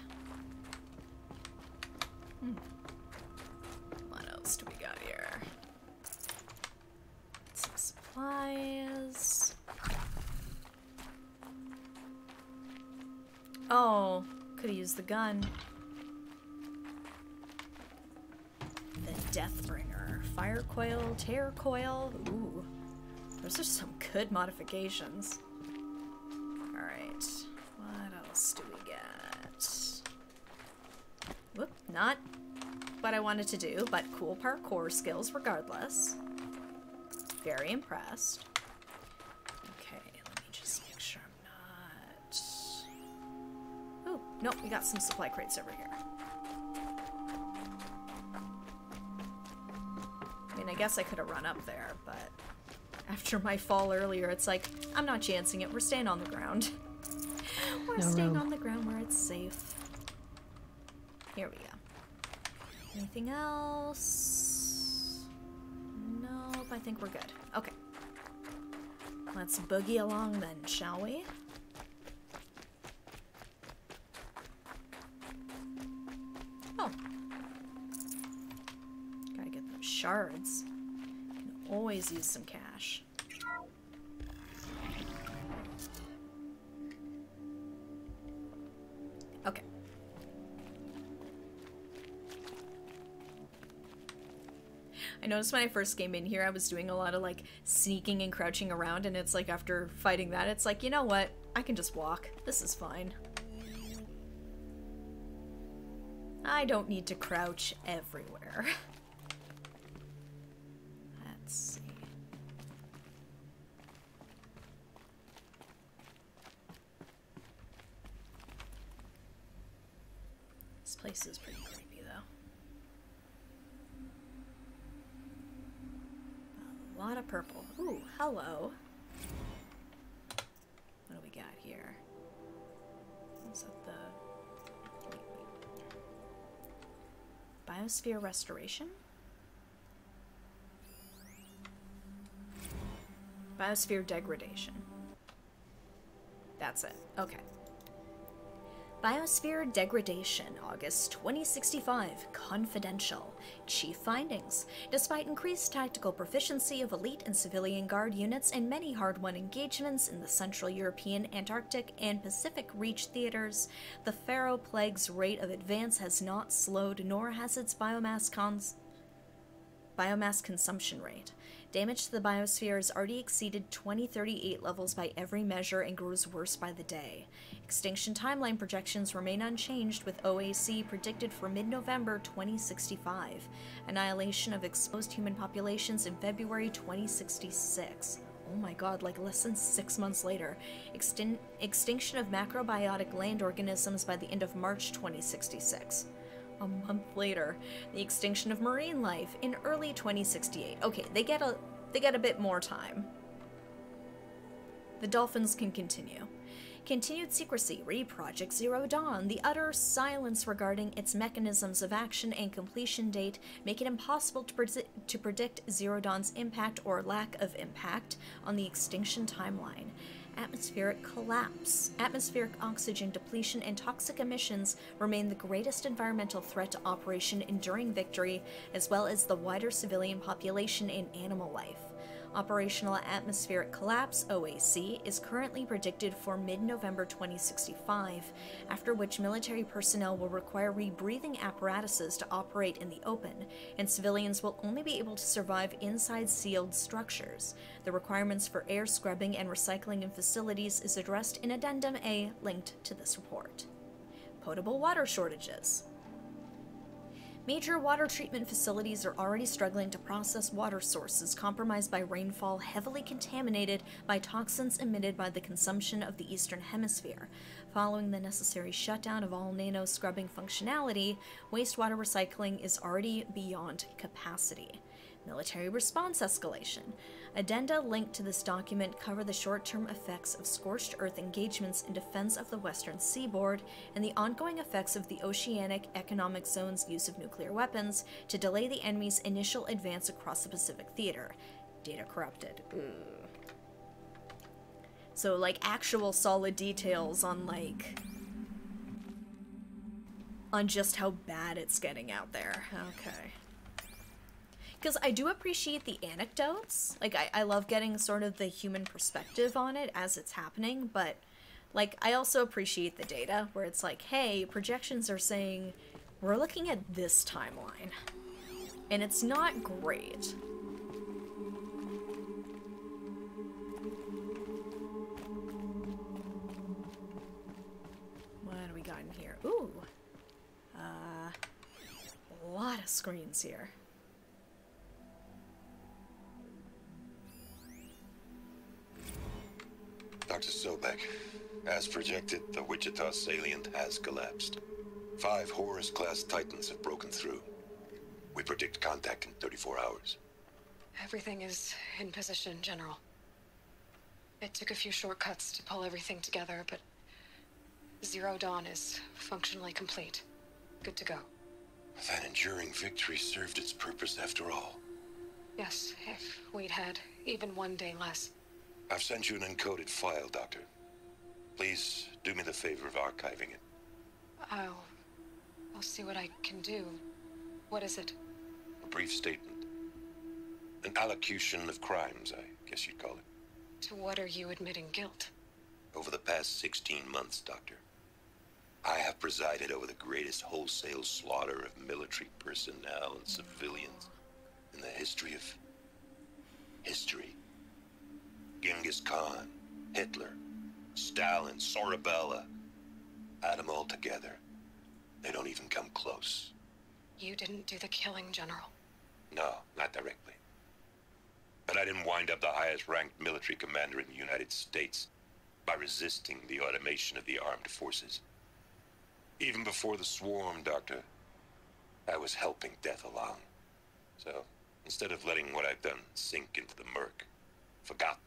What else do we got here? Some supplies. Oh, could have used the gun. The Deathbringer. Fire coil, tear coil. Ooh. Those are some good modifications. Alright. What else do we get? Whoop, not what I wanted to do, but cool parkour skills regardless. Very impressed. Okay, let me just make sure I'm not... Oh, nope, we got some supply crates over here. I mean, I guess I could have run up there, but after my fall earlier, it's like, I'm not chancing it. We're staying on the ground. We're staying on the ground where it's safe. Here we go. Anything else? Nope, I think we're good. Okay. Let's boogie along then, shall we? Oh. Gotta get those shards. Can always use some cash. Okay. I noticed when I first came in here, I was doing a lot of like sneaking and crouching around, and it's like after fighting that, it's like, you know what? I can just walk. This is fine. I don't need to crouch everywhere. Let's see. This place is pretty creepy, though. A lot of purple. Ooh, hello. What do we got here? Is that the Biosphere restoration? Biosphere degradation. That's it. Okay. Biosphere degradation, August 2065, confidential. Chief findings. Despite increased tactical proficiency of elite and civilian guard units and many hard-won engagements in the Central European, Antarctic, and Pacific Reach theaters, the Pharaoh Plague's rate of advance has not slowed, nor has its biomass consumption rate. Damage to the biosphere has already exceeded 2038 levels by every measure and grows worse by the day. Extinction timeline projections remain unchanged, with OAC predicted for mid-November 2065. Annihilation of exposed human populations in February 2066. Oh my god, like less than 6 months later. Extinction of macrobiotic land organisms by the end of March 2066. A month later, the extinction of marine life in early 2068. Okay, they get a bit more time. The dolphins can continue. Continued secrecy re Project Zero Dawn. The utter silence regarding its mechanisms of action and completion date make it impossible to predict Zero Dawn's impact or lack of impact on the extinction timeline. Atmospheric collapse. Atmospheric oxygen depletion and toxic emissions remain the greatest environmental threat to Operation Enduring Victory, as well as the wider civilian population and animal life. Operational atmospheric collapse, OAC, is currently predicted for mid-November 2065, after which military personnel will require rebreathing apparatuses to operate in the open, and civilians will only be able to survive inside sealed structures. The requirements for air scrubbing and recycling in facilities is addressed in Addendum A linked to this report. Potable water shortages. Major water treatment facilities are already struggling to process water sources compromised by rainfall heavily contaminated by toxins emitted by the consumption of the Eastern Hemisphere. Following the necessary shutdown of all nano scrubbing functionality, wastewater recycling is already beyond capacity. Military response escalation. Addenda linked to this document cover the short-term effects of scorched earth engagements in defense of the western seaboard and the ongoing effects of the Oceanic Economic Zone's use of nuclear weapons to delay the enemy's initial advance across the Pacific theater. Data corrupted. Ugh. So, like, actual solid details on, like, on just how bad it's getting out there. Okay. Because I do appreciate the anecdotes. Like, I love getting sort of the human perspective on it as it's happening, but, like, I also appreciate the data, where it's like, hey, projections are saying, we're looking at this timeline. And it's not great. What do we got in here? Ooh. A lot of screens here. Dr. Sobek, as projected, the Wichita salient has collapsed. 5 Horus-class Titans have broken through. We predict contact in 34 hours. Everything is in position, General. It took a few shortcuts to pull everything together, but Zero Dawn is functionally complete. Good to go. That enduring victory served its purpose after all. Yes, if we'd had even one day less. I've sent you an encoded file, Doctor. Please do me the favor of archiving it. I'll see what I can do. What is it? A brief statement. An allocution of crimes, I guess you'd call it. To what are you admitting guilt? Over the past 16 months, Doctor, I have presided over the greatest wholesale slaughter of military personnel and civilians in the history of history. Genghis Khan, Hitler, Stalin, Sorabella. Add them all together. They don't even come close. You didn't do the killing, General. No, not directly. But I didn't wind up the highest-ranked military commander in the United States by resisting the automation of the armed forces. Even before the swarm, Doctor, I was helping death along. So, instead of letting what I've done sink into the murk, forgotten,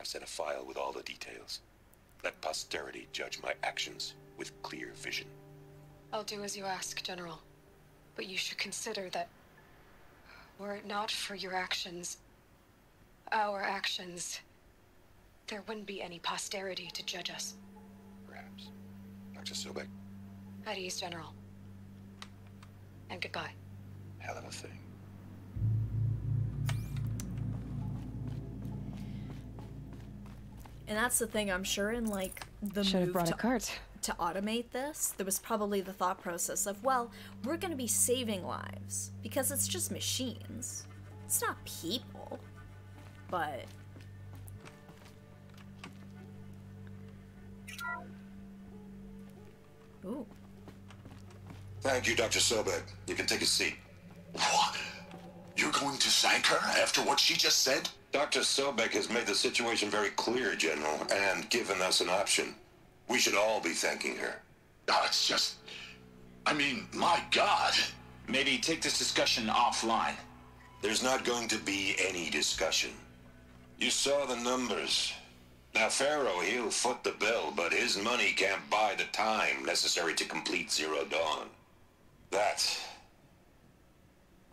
I've sent a file with all the details. Let posterity judge my actions with clear vision. I'll do as you ask, General. But you should consider that were it not for your actions, our actions, there wouldn't be any posterity to judge us. Perhaps. Dr. Sobek, At ease, General. And goodbye. hell of a thing. And that's the thing, I'm sure in like the Should have move brought a cart. to automate this, there was probably the thought process of, well, we're going to be saving lives because it's just machines. It's not people. But ooh. Thank you, Dr. Sobek. You can take a seat. What? You're going to thank her after what she just said? Dr. Sobek has made the situation very clear, General, and given us an option. We should all be thanking her. Oh, it's just... I mean, my God. Maybe take this discussion offline. There's not going to be any discussion. You saw the numbers. Now, Pharaoh, he'll foot the bill, but his money can't buy the time necessary to complete Zero Dawn.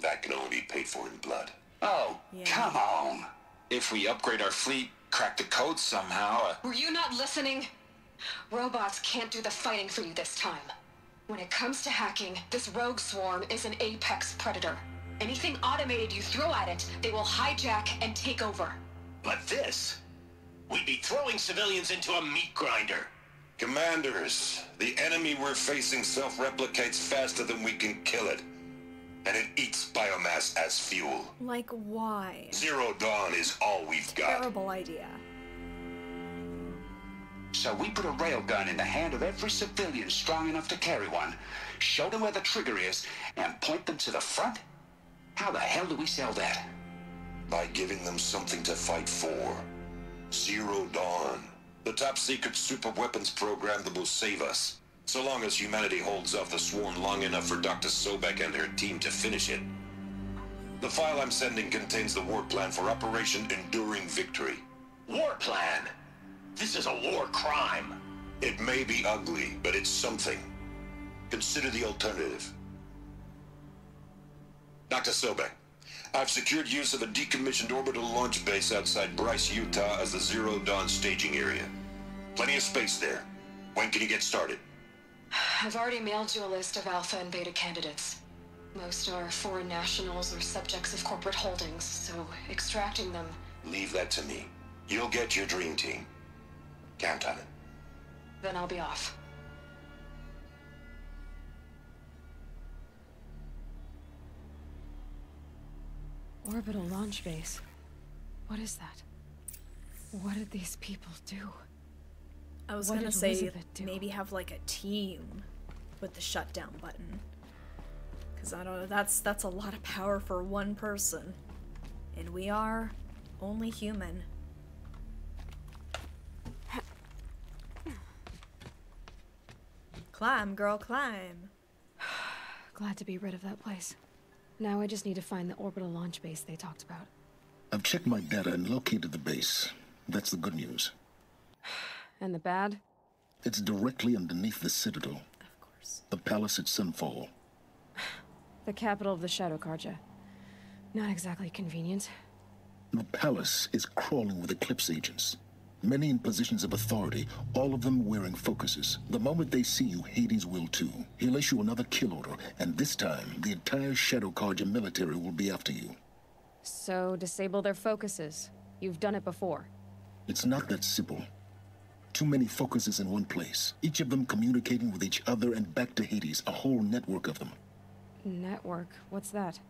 That can only be paid for in blood. Oh, Yeah. come on. If we upgrade our fleet, crack the code somehow, Were you not listening? Robots can't do the fighting for you this time. When it comes to hacking, this rogue swarm is an apex predator. Anything automated you throw at it, they will hijack and take over. But this, we'd be throwing civilians into a meat grinder. Commanders, the enemy we're facing self-replicates faster than we can kill it. And it eats biomass as fuel. Like, why? Zero Dawn is all we've got. Terrible idea. So we put a railgun in the hand of every civilian strong enough to carry one, show them where the trigger is, and point them to the front? How the hell do we sell that? By giving them something to fight for. Zero Dawn. The top secret super weapons program that will save us. So long as humanity holds off the swarm long enough for Dr. Sobek and her team to finish it. The file I'm sending contains the war plan for Operation Enduring Victory. War plan? This is a war crime. It may be ugly, but it's something. Consider the alternative. Dr. Sobek, I've secured use of a decommissioned orbital launch base outside Bryce, Utah as the Zero Dawn staging area. Plenty of space there. When can you get started? I've already mailed you a list of alpha and beta candidates. Most are foreign nationals or subjects of corporate holdings, so extracting them... Leave that to me. You'll get your dream team. Count on it. Then I'll be off. Orbital launch base. What is that? What did these people do? I was What gonna did say Elizabeth do? maybe have like a team with the shutdown button. Cause I don't know, that's a lot of power for one person. And we are only human. Climb, girl, climb. Glad to be rid of that place. Now I just need to find the orbital launch base they talked about. I've checked my data and located the base. That's the good news. And the bad? It's directly underneath the Citadel, Of course. the palace at Sunfall. The capital of the Shadow Carja. Not exactly convenient. The palace is crawling with Eclipse agents. Many in positions of authority, all of them wearing focuses. The moment they see you, Hades will too. He'll issue another kill order, and this time, the entire Shadow Carja military will be after you. So disable their focuses. You've done it before. It's not that simple. Too many focuses in one place, each of them communicating with each other and back to Hades, a whole network of them. Network? What's that?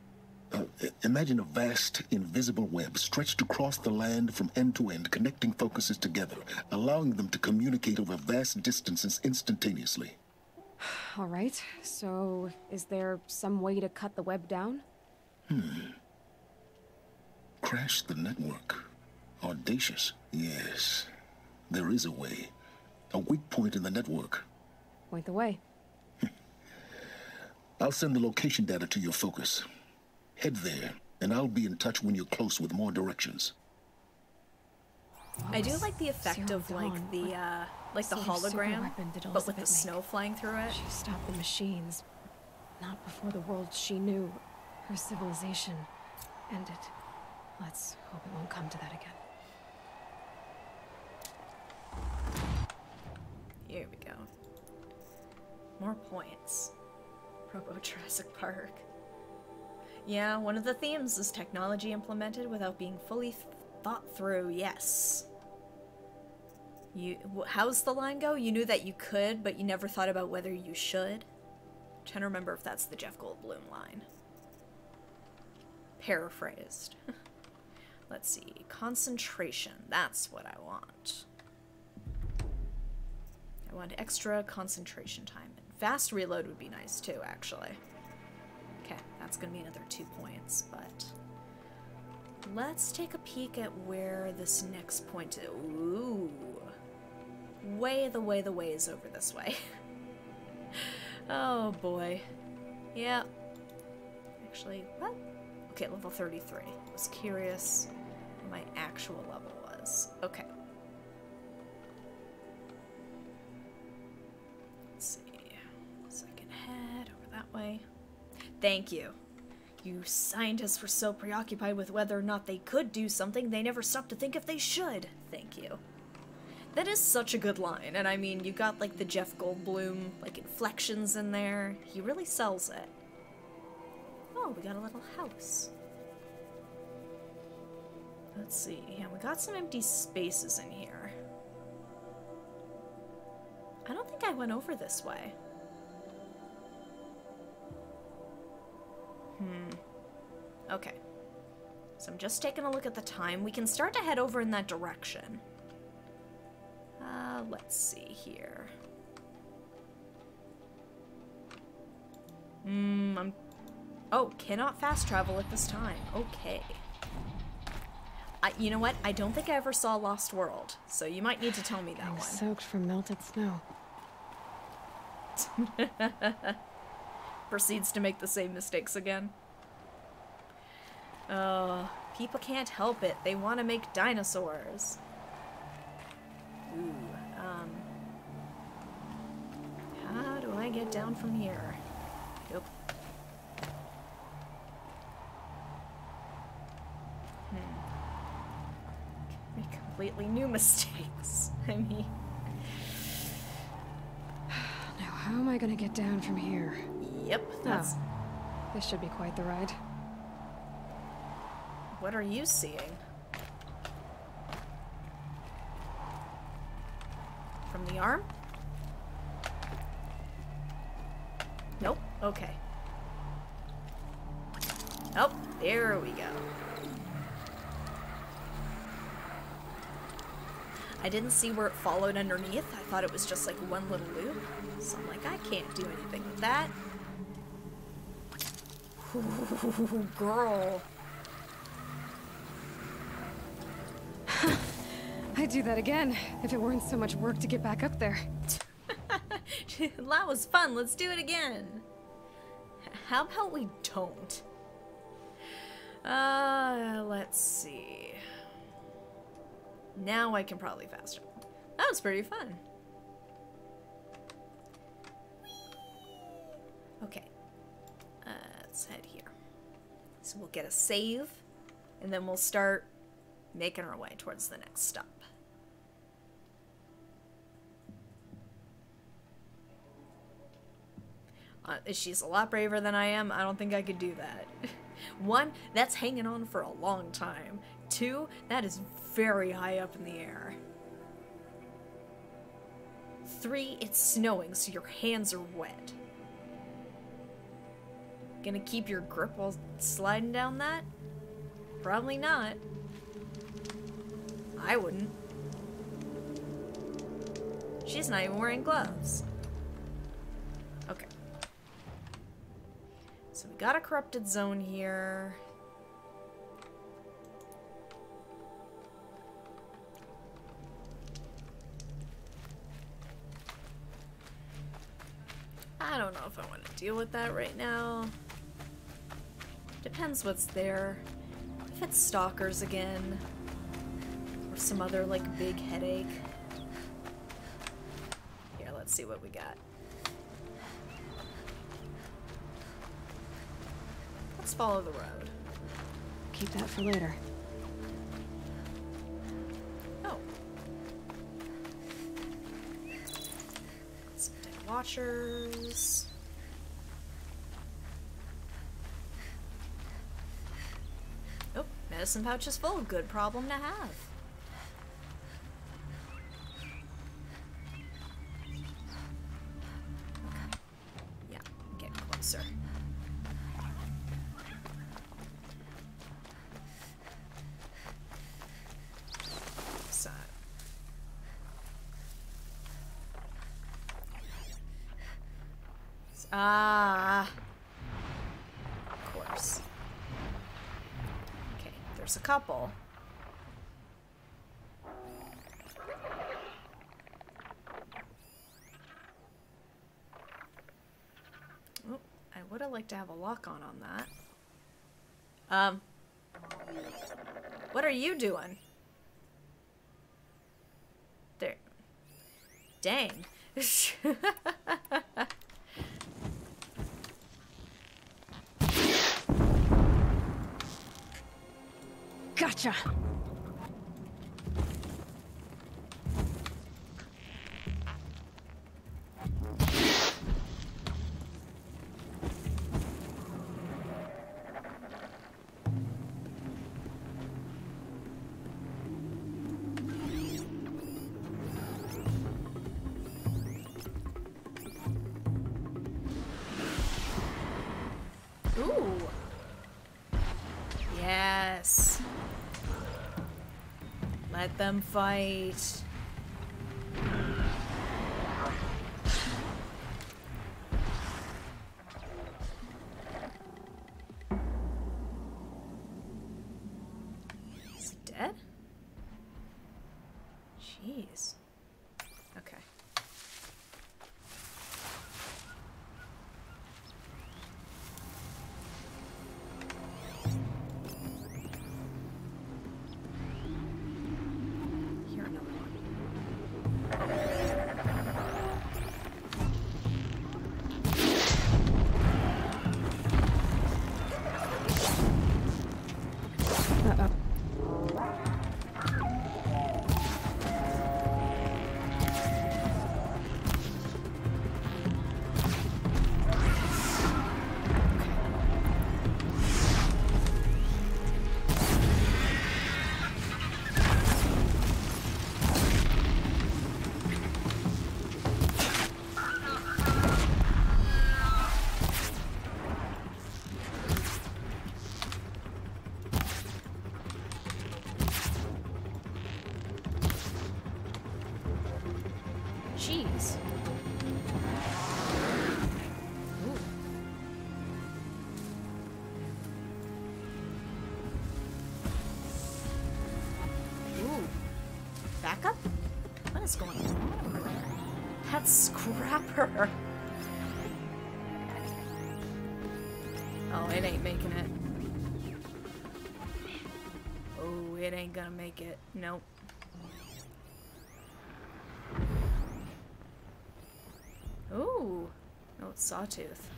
Imagine a vast, invisible web stretched across the land from end to end, connecting focuses together, allowing them to communicate over vast distances instantaneously. All right, so is there some way to cut the web down? Crash the network. Audacious. Yes, there is a way. A weak point in the network. Point the way. I'll send the location data to your focus. Head there, and I'll be in touch when you're close with more directions. I do like the effect Zero of like Dawn, the sort of super hologram, weapon did but with the Elizabeth make? snow flying through it. She stopped the machines. Not before the world she knew, her civilization, ended. Let's hope it won't come to that again. Here we go. More points. Probo Jurassic Park. Yeah, one of the themes is technology implemented without being fully thought through. Yes. How's the line go? You knew that you could, but you never thought about whether you should. I'm trying to remember if that's the Jeff Goldblum line. Paraphrased. Let's see. Concentration. That's what I want. I want extra concentration time. And fast reload would be nice too, actually. Okay, that's gonna be another 2 points, but let's take a peek at where this next point is. Ooh. The way is over this way. Oh boy. Yeah. Actually, what? Okay, level 33. I was curious what my actual level was. Okay. Let's see. So I can head over that way. Thank you. You scientists were so preoccupied with whether or not they could do something, they never stopped to think if they should. Thank you. That is such a good line, and I mean, you got like the Jeff Goldblum like inflections in there. He really sells it. Oh, we got a little house. Let's see. Yeah, we got some empty spaces in here. I don't think I went over this way. Okay. So I'm just taking a look at the time. We can start to head over in that direction. Let's see here. Oh, cannot fast travel at this time. Okay. You know what? I don't think I ever saw Lost World, so you might need to tell me that one. Soaked from melted snow. Proceeds to make the same mistakes again. People can't help it. They want to make dinosaurs. Ooh, how do I get down from here? Nope. Make completely new mistakes. I mean... Now, how am I gonna get down from here? Yep, that's... Oh, this should be quite the ride. What are you seeing? From the arm? Nope. Okay. Oh, there we go. I didn't see where it followed underneath. I thought it was just like one little loop. So I'm like, I can't do anything with that. Ooh, girl. I'd do that again, if it weren't so much work to get back up there. That was fun, let's do it again. How about we don't? Let's see. Now I can probably fast travel. That was pretty fun. Okay. Let's head here. So we'll get a save, and then we'll start making our way towards the next stop. She's a lot braver than I am. I don't think I could do that. 1, that's hanging on for a long time. 2, that is very high up in the air. 3, it's snowing, so your hands are wet. Gonna keep your grip while sliding down that? Probably not. I wouldn't. She's not even wearing gloves. Okay. So we got a corrupted zone here. I don't know if I want to deal with that right now. Depends what's there. If it's stalkers again. Or some other, like, big headache. Here, let's see what we got. Let's follow the road. Keep that for later. Oh. Some dead watchers. Oh, medicine pouch is full. Good problem to have. Okay. Yeah, get closer. Side. Ah. Of course. Okay, there's a couple. Oh, I would have liked to have a lock on that. What are you doing? There. Dang. Gotcha! Ooh. Yes. Let them fight. Is he dead? Jeez. Okay. Here, another one. Uh-oh. Jeez. Ooh. Back up? What is going on over there? That's Scrapper. Oh, it ain't making it. Oh, it ain't gonna make it. Nope. Ooh. No, it's Sawtooth.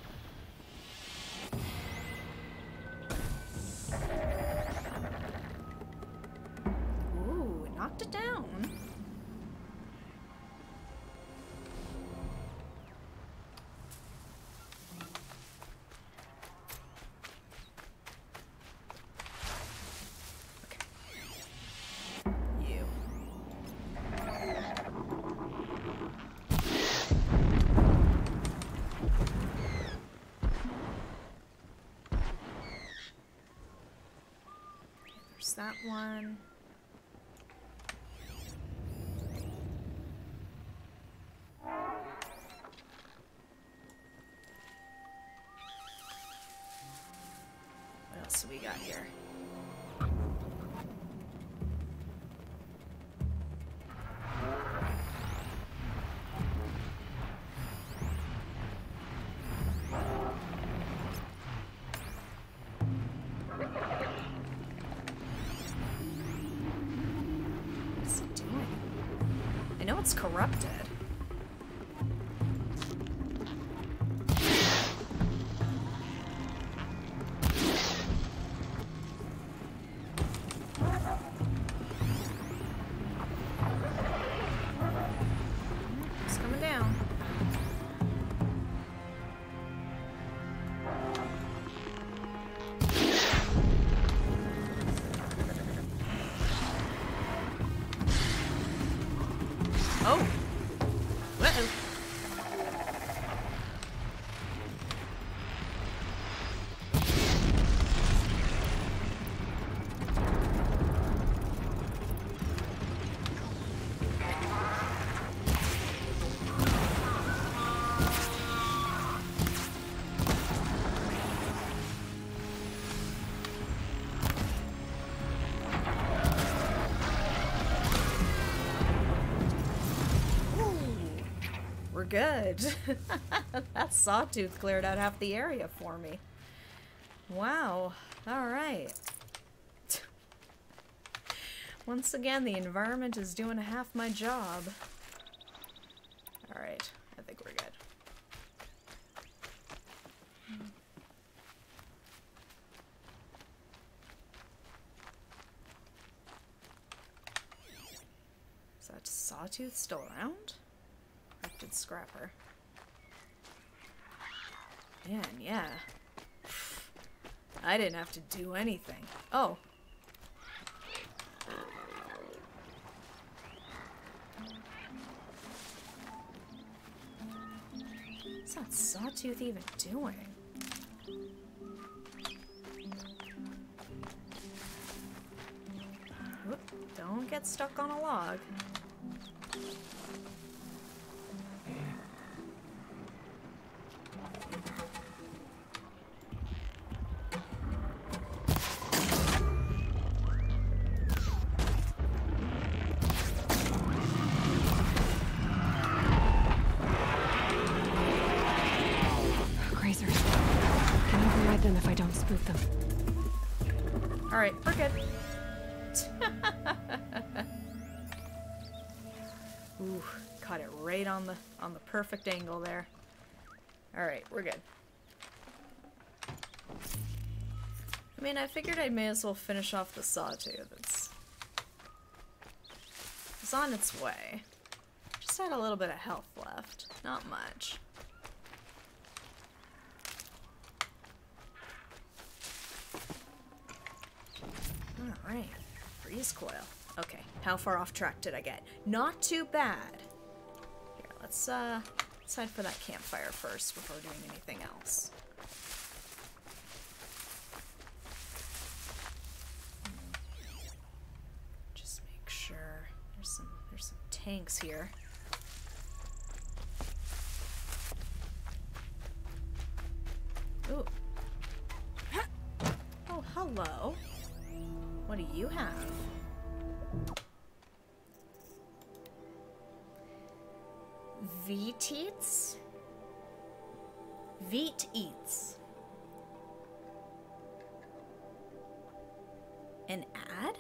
Ooh, it knocked it down. Okay. You. There's that one. What else do we got here? What's it doing? I know it's corrupted. good. That sawtooth cleared out half the area for me. Wow. Alright. Once again, the environment is doing half my job. Alright, I think we're good. Is that sawtooth still around? Corrupted scrapper. Man, yeah. I didn't have to do anything. Oh. What's that sawtooth even doing? Oop, don't get stuck on a log. Alright, we're good. Ooh, caught it right on the perfect angle there. Alright, we're good. I mean, I figured I may as well finish off the sawtooth. It's on its way. Just had a little bit of health left. Not much. Alright, freeze coil. Okay, how far off track did I get? Not too bad. Here, let's head for that campfire first before doing anything else. Just make sure there's some tanks here. Ooh. Oh, hello. What do you have? Veet Eats? Veet Eats. An ad?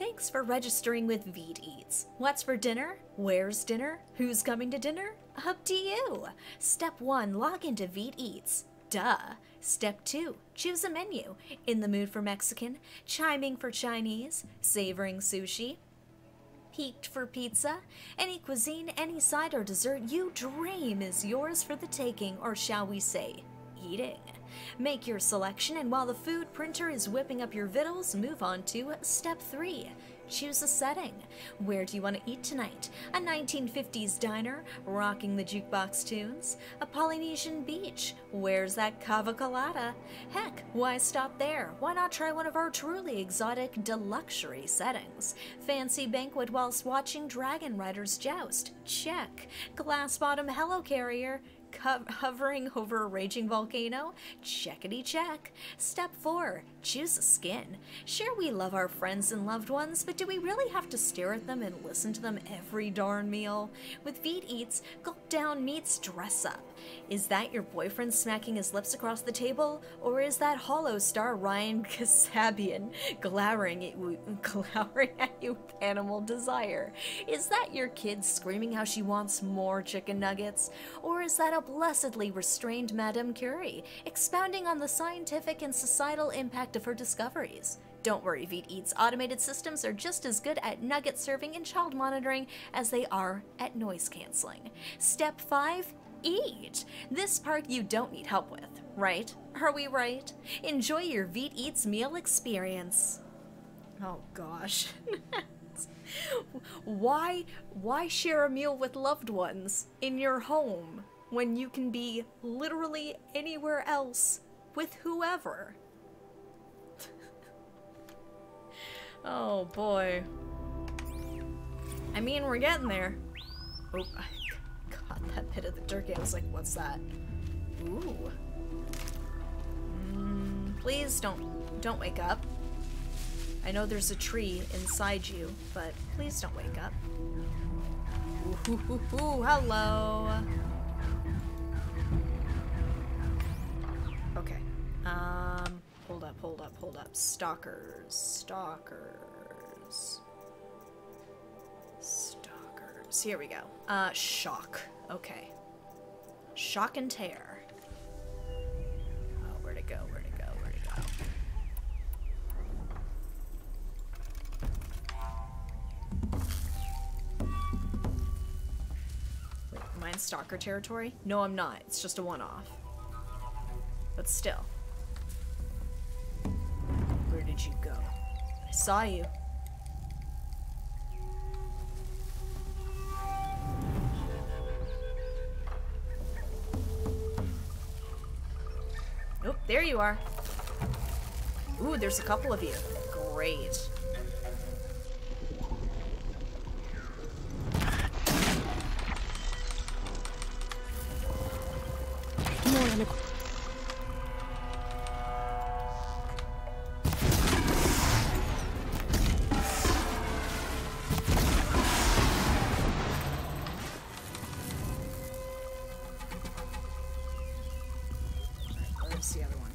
Thanks for registering with Veet Eats. What's for dinner? Where's dinner? Who's coming to dinner? Up to you. Step 1, log into Veet Eats. Duh. Step 2, choose a menu. In the mood for Mexican, chiming for Chinese, savoring sushi, peaked for pizza. Any cuisine, any side or dessert you dream is yours for the taking, or shall we say, eating. Make your selection, and while the food printer is whipping up your vittles, move on to step 3. Choose a setting. Where do you want to eat tonight? A 1950s diner, rocking the jukebox tunes? A Polynesian beach? Where's that cava colada? Heck, why stop there? Why not try one of our truly exotic deluxury settings? Fancy banquet whilst watching dragon riders joust? Check. Glass bottom helicarrier? Hovering over a raging volcano? Checkity check. Step 4. Choose a skin. Sure, we love our friends and loved ones, but do we really have to stare at them and listen to them every darn meal? With Veet Eats, gulp down meets dress up. Is that your boyfriend smacking his lips across the table? Or is that hollow star Ryan Kasabian glowering at you with animal desire? Is that your kid screaming how she wants more chicken nuggets? Or is that a blessedly restrained Madame Curie, expounding on the scientific and societal impact of her discoveries? Don't worry, Veet Eats automated systems are just as good at nugget serving and child monitoring as they are at noise canceling. Step 5, eat. This part you don't need help with, right? Are we right? Enjoy your Veet Eats meal experience. Oh gosh. Why share a meal with loved ones in your home when you can be literally anywhere else with whoever? Oh boy. I mean, we're getting there. Oh, I caught that bit of the turkey. I was like, what's that? Ooh. Please don't wake up. I know there's a tree inside you, but please don't wake up. Ooh. Ooh, hello. Okay. Hold up. Stalkers. Here we go. Shock. Okay. Shock and tear. Oh, where'd it go? Wait, am I in stalker territory? No, I'm not. It's just a one-off. But still. Where did you go? I saw you. Oh, there you are. Ooh, there's a couple of you. Great. Where's the other one?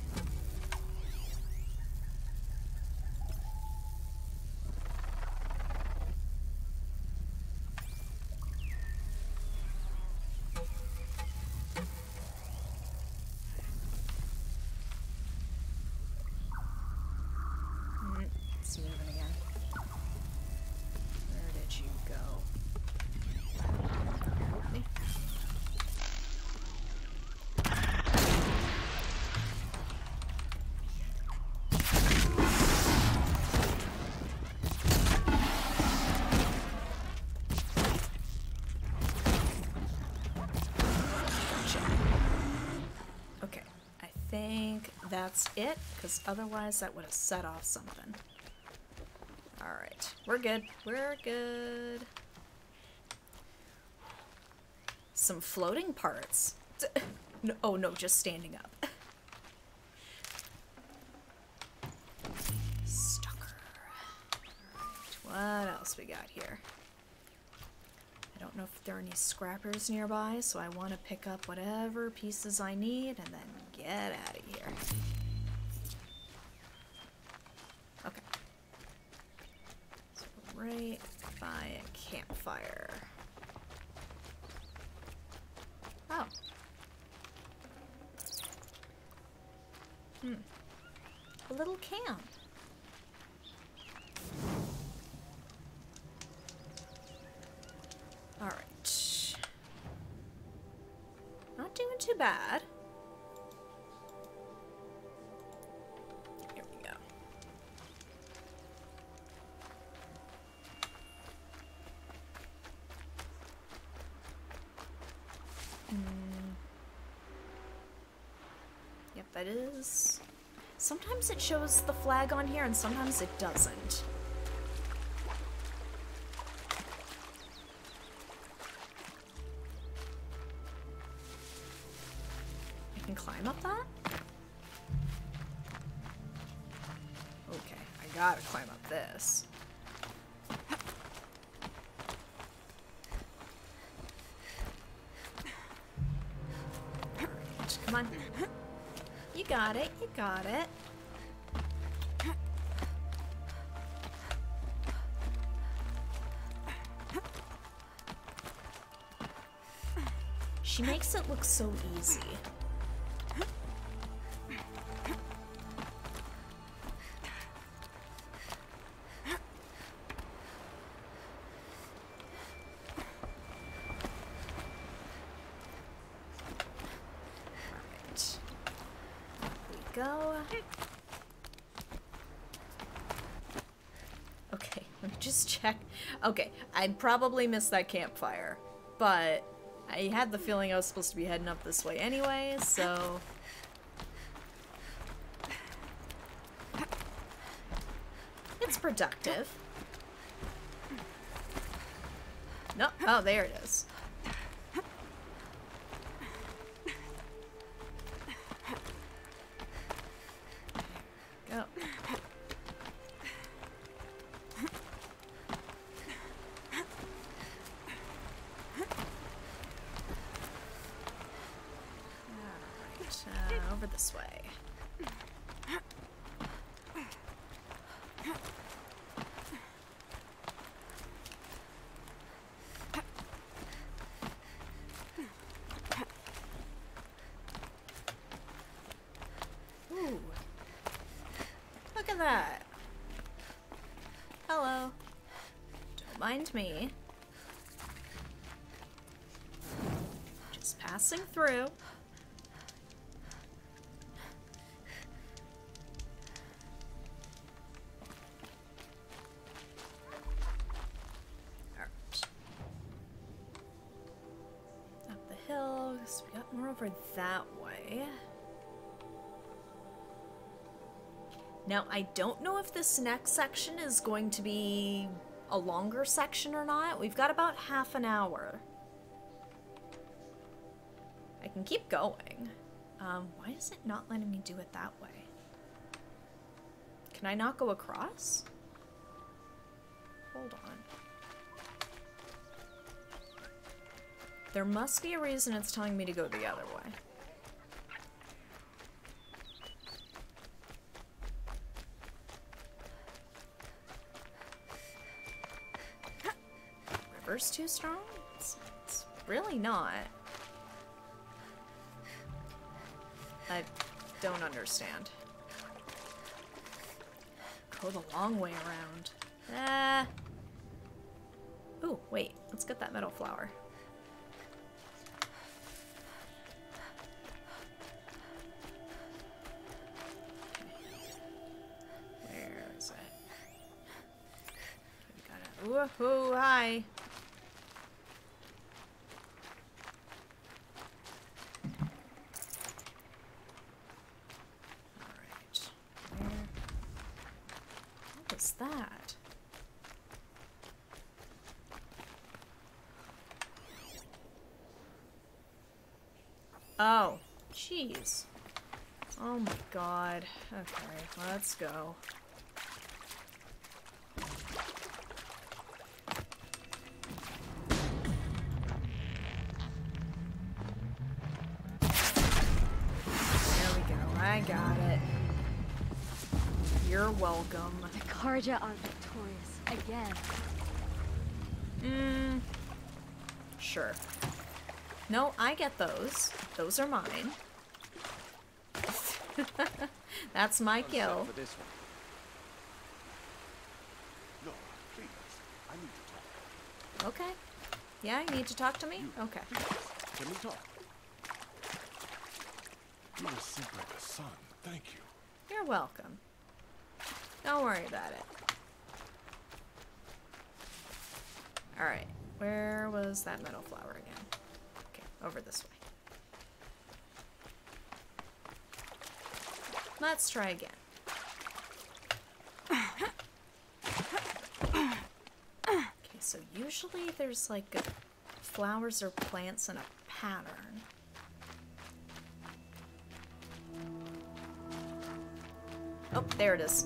It's moving again. Where did you go? Me? Okay, I think that's it, because otherwise that would have set off something. Alright, we're good. We're good. Some floating parts. No, oh no, just standing up. Stalker. Alright, what else we got here? I don't know if there are any scrappers nearby, so I want to pick up whatever pieces I need and then get out of here. Okay. So right by a campfire. Oh. A little camp. Alright. Not doing too bad. Here we go. Yep, that is... Sometimes it shows the flag on here and sometimes it doesn't. I can climb up that? Okay, I gotta climb up this. Alright, come on. You got it, you got it. She makes it look so easy. Alright. Here we go. Okay, let me just check. Okay, I probably missed that campfire, but I had the feeling I was supposed to be heading up this way anyway, so... It's productive. No, oh, there it is. Go. over this way. Ooh. Look at that. Hello. Don't mind me. Just passing through. Alright. Up the hill, so we got more over that way. Now, I don't know if this next section is going to be a longer section or not. We've got about half an hour. I can keep going. Why is it not letting me do it that way? Can I not go across? Hold on. There must be a reason it's telling me to go the other way. River's too strong? It's really not. I don't understand. Go the long way around. Ooh, wait. Let's get that metal flower. Where is it? We gotta... Woohoo! Hi! That? Oh, jeez. Oh my god. Okay, let's go. There we go. I got it. You're welcome. The Carja are victorious again. Sure. No, I get those. Those are mine. That's my kill. For this one. No, please. I need to talk. Okay. Yeah, you need to talk to me? Okay. Can we talk? You were simply the sun. Thank you. You're welcome. Don't worry about it. Alright, where was that metal flower again? Okay, over this way. Let's try again. Okay, so usually there's like flowers or plants in a pattern. Oh, there it is.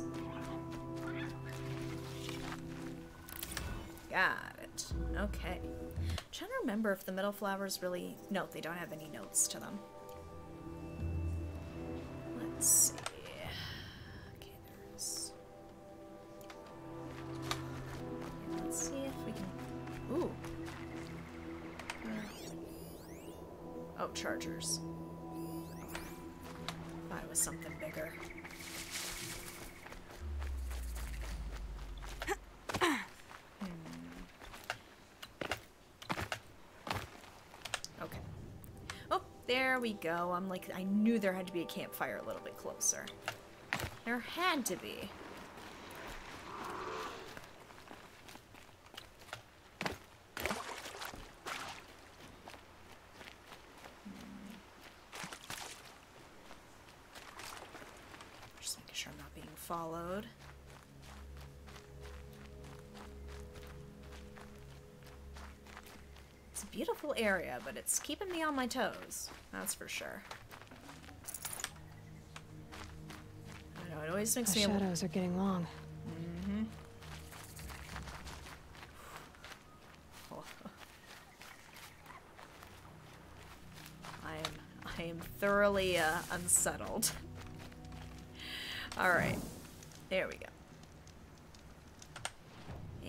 Got it. Okay. I'm trying to remember if the metal flowers really... No, they don't have any notes to them. Let's see. Okay, there's... Let's see if we can... Ooh. Oh, chargers. Thought it was something bigger. There we go. I'm like, I knew there had to be a campfire a little bit closer. There had to be. Just making sure I'm not being followed. It's a beautiful area, but it's keeping me on my toes. That's for sure. I know, it always makes The me... shadows are getting long. Mm-hmm. I am thoroughly unsettled. Alright. There we go.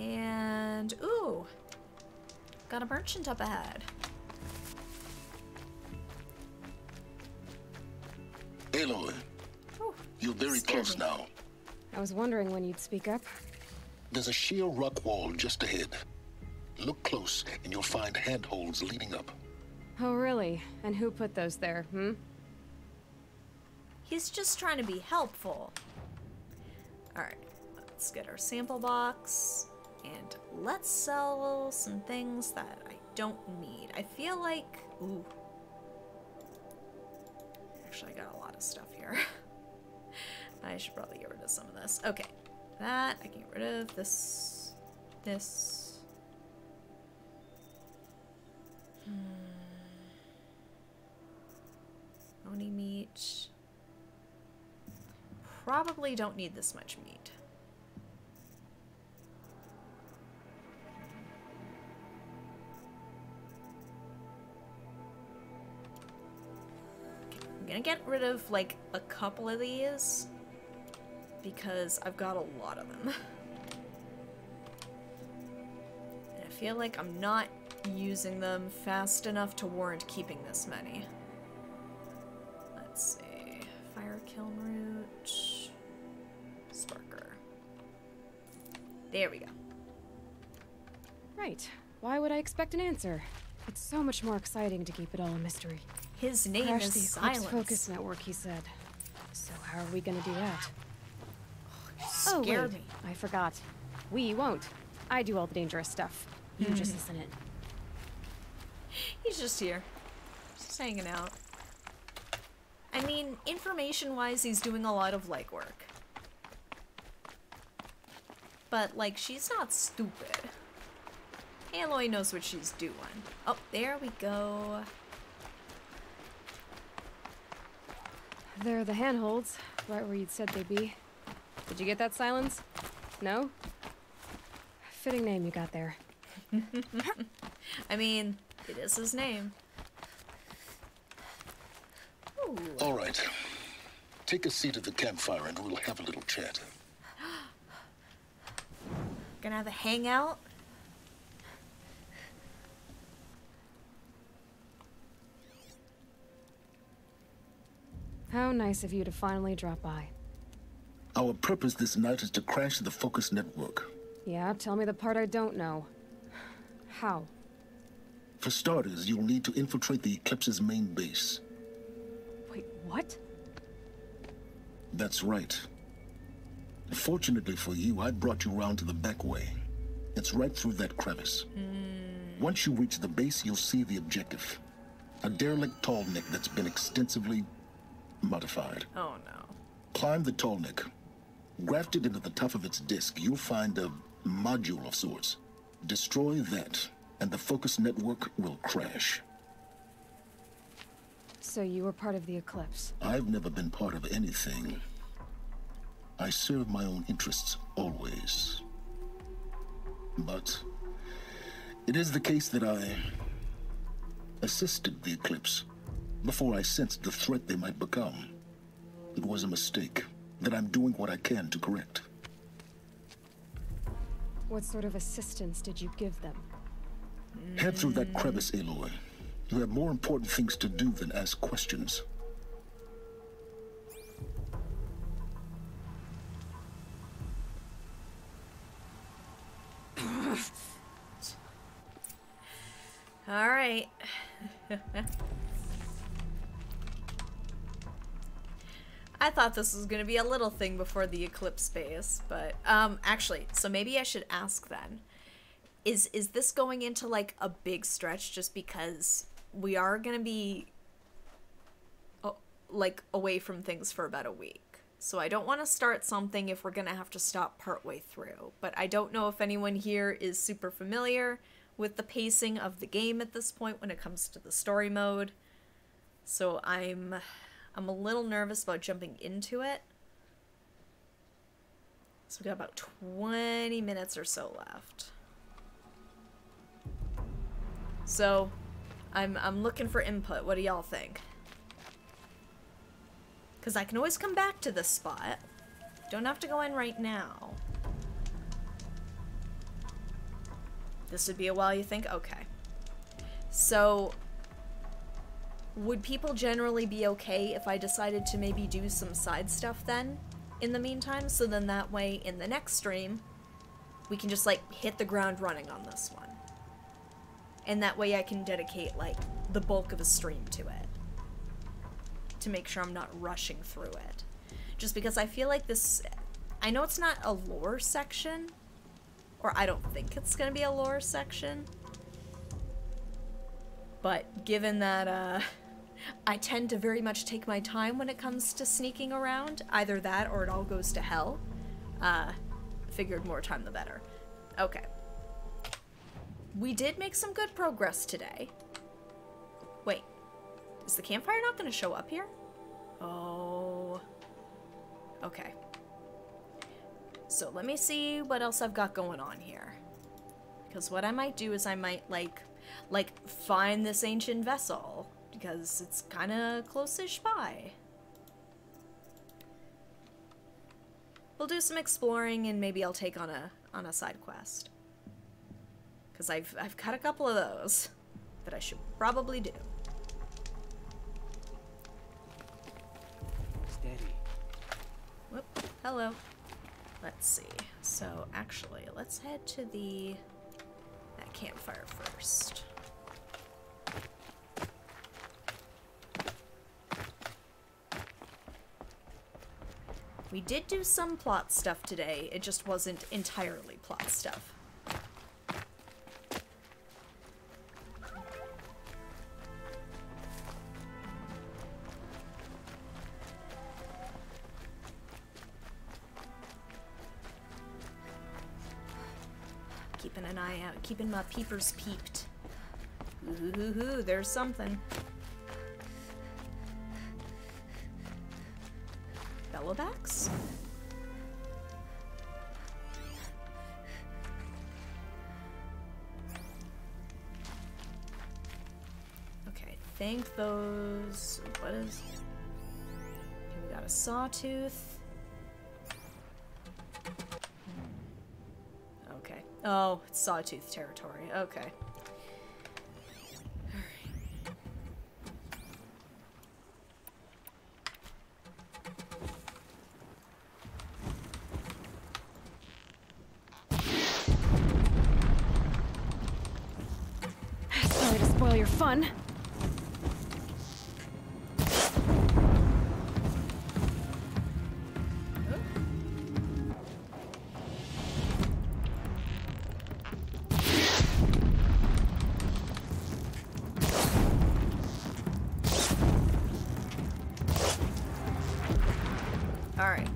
And, ooh. Got a merchant up ahead. Aloy, you're very close now. I was wondering when you'd speak up. There's a sheer rock wall just ahead. Look close, and you'll find handholds leading up. Oh, really? And who put those there, hmm? He's just trying to be helpful. Alright, let's get our sample box. And let's sell some things that I don't need. I feel like... Ooh. Actually, I got a lot of stuff here. I should probably get rid of some of this. Okay. That, I can get rid of this. This. Oni meat. Probably don't need this much meat. Okay, I'm gonna get rid of like a couple of these because I've got a lot of them. And I feel like I'm not using them fast enough to warrant keeping this many. Let's see. Fire kiln root. Sparker. There we go. Right. Why would I expect an answer? It's so much more exciting to keep it all a mystery. His name Crash is the Silence. Eclipse Focus Network, he said. So how are we gonna do that? Oh, wait. I forgot. We won't. I do all the dangerous stuff. You just listen in. He's just here. Just hanging out. I mean, information-wise, he's doing a lot of legwork. But, like, she's not stupid. Aloy knows what she's doing. Oh, there we go. There are the handholds, right where you'd said they'd be. Did you get that, Silence? No? Fitting name you got there. I mean, it is his name. Ooh. All right. Take a seat at the campfire and we'll have a little chat. Gonna have a hangout? How nice of you to finally drop by. Our purpose this night is to crash the Focus Network. Yeah, tell me the part I don't know. How? For starters, you'll need to infiltrate the Eclipse's main base. Wait, what? That's right. Fortunately for you, I brought you round to the back way. It's right through that crevice. Once you reach the base, you'll see the objective. A derelict Tallneck that's been extensively modified. Oh no. Climb the Tallneck. Grafted into the top of its disk, you'll find a module of sorts. Destroy that, and the Focus Network will crash. So you were part of the Eclipse? I've never been part of anything. I serve my own interests, always. But it is the case that I assisted the Eclipse before I sensed the threat they might become. It was a mistake that I'm doing what I can to correct. What sort of assistance did you give them? Head through that crevice, Aloy. You have more important things to do than ask questions. All right. I thought this was gonna be a little thing before the Eclipse base, but actually, so maybe I should ask then. Is this going into like a big stretch just because we are gonna be like away from things for about a week? So I don't want to start something if we're gonna have to stop partway through. But I don't know if anyone here is super familiar with the pacing of the game at this point when it comes to the story mode. So I'm a little nervous about jumping into it. So we got about 20 minutes or so left. So I'm looking for input. What do y'all think? Because I can always come back to this spot. Don't have to go in right now. This would be a while, you think? Okay. So, would people generally be okay if I decided to maybe do some side stuff then, in the meantime? So then that way, in the next stream, we can just, like, hit the ground running on this one. And that way I can dedicate, like, the bulk of a stream to it. To make sure I'm not rushing through it. Just because I feel like this... I know it's not a lore section. Or I don't think it's gonna be a lore section. But given that, I tend to very much take my time when it comes to sneaking around. Either that or it all goes to hell. Figured more time the better. Okay. We did make some good progress today. Wait. Is the campfire not going to show up here? Oh. Okay. So let me see what else I've got going on here. Because what I might do is I might, like find this ancient vessel. Because it's kind of close-ish by. We'll do some exploring and maybe I'll take on a side quest. Because I've got a couple of those that I should probably do. Steady. Whoop. Hello. Let's see. So actually, let's head to that campfire first. We did do some plot stuff today, it just wasn't entirely plot stuff. Keeping an eye out, keeping my peepers peeped. Ooh, there's something. Bellowbacks? Okay, I think those... What is... Okay, we got a sawtooth. Okay. Oh, it's sawtooth territory. Okay. Sorry to spoil your fun. Alright.